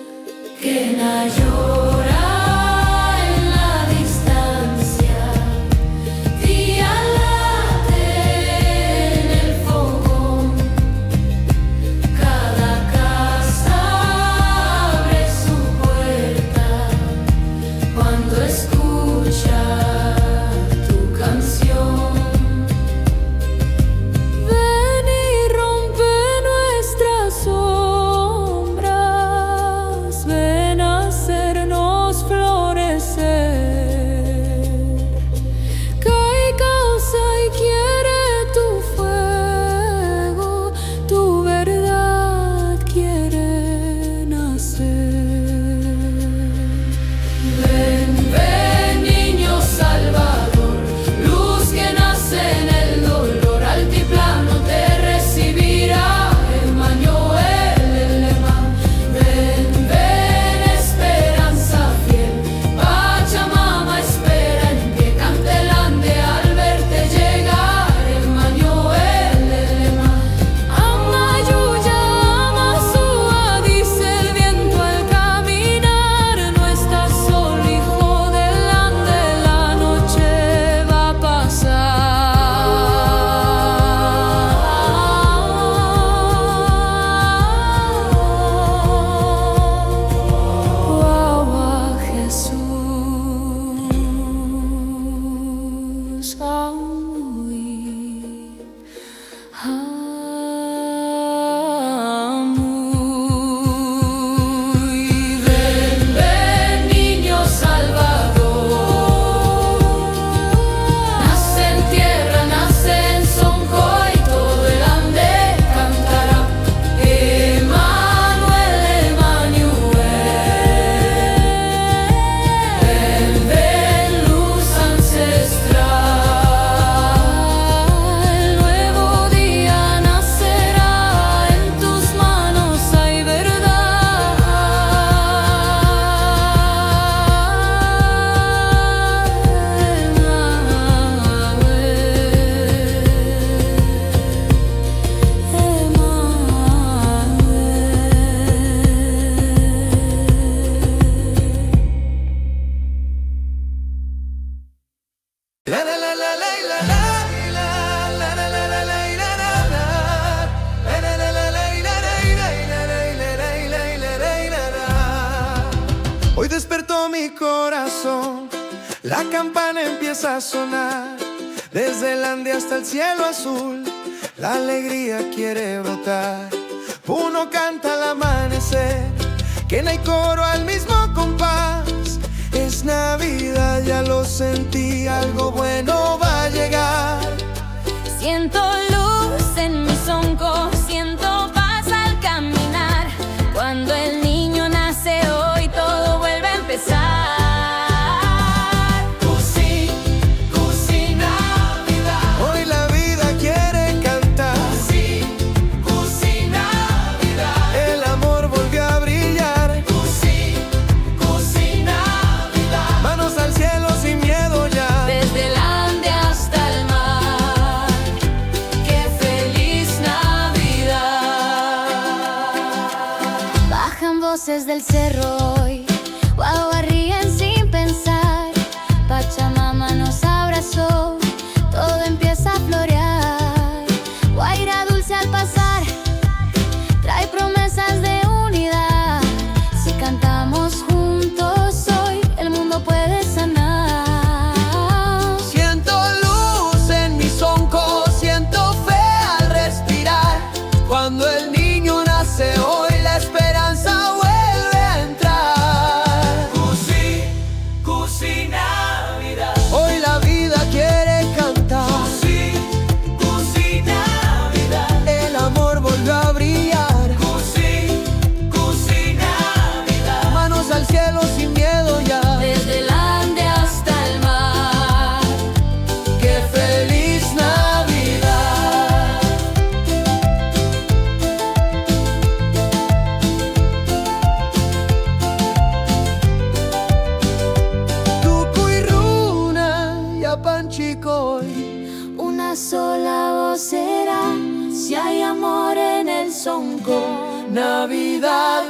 Que na llora en la distancia, día late en el fogón. Cada casa abre su puerta cuando escucha tu canción. Ven y Ven, niño Salvador. Nace en tierra, nace en Soncoy, todo el ande cantará. Emmanuel, Emmanuel. Ven, luz ancestral. Nuevo día nacerá, en tus manos hay verdad. Hoy despertó mi corazón, la campana empieza a sonar, desde el ande hasta el cielo azul, la alegría quiere brotar. Uno canta al amanecer, que no hay coro al mismo compás. Es Navidad, ya lo sentí, algo bueno va a llegar. Siento luz en mi sonco, siento paz al caminar. Cuando el niño nace hoy, todo vuelve a empezar. Cusi, Cusi Navidad. Hoy la vida quiere cantar, Cusi, Cusi Navidad. el amor volvió a brillar. Cusi, Cusi Navidad. Manos al cielo sin miedo ya. Desde el ande hasta el mar, qué feliz Navidad. Bajan voces del cerro hoy, guagua ríen sin pensar. Pachamama nos abrazó, todo empieza a florear. Guaira dulce al pasar, trae promesas de unidad. Si cantamos juntos hoy, el mundo puede sanar. Siento luz en mi sonco, siento fe al respirar. Cuando el niño nace hoy, la esperanza vuelve a entrar. Cusi, Cusi Navidad. Hoy la vida quiere cantar, Cusi, Cusi Navidad. el amor volvió a brillar. Cusi, Cusi Navidad. Manos al cielo sin miedo ya. Desde el ande hasta el mar, ¡Qué feliz Navidad! Tucuy runa ya panchicoy. una sola voz será. Si hay amor en el sonco, Navidad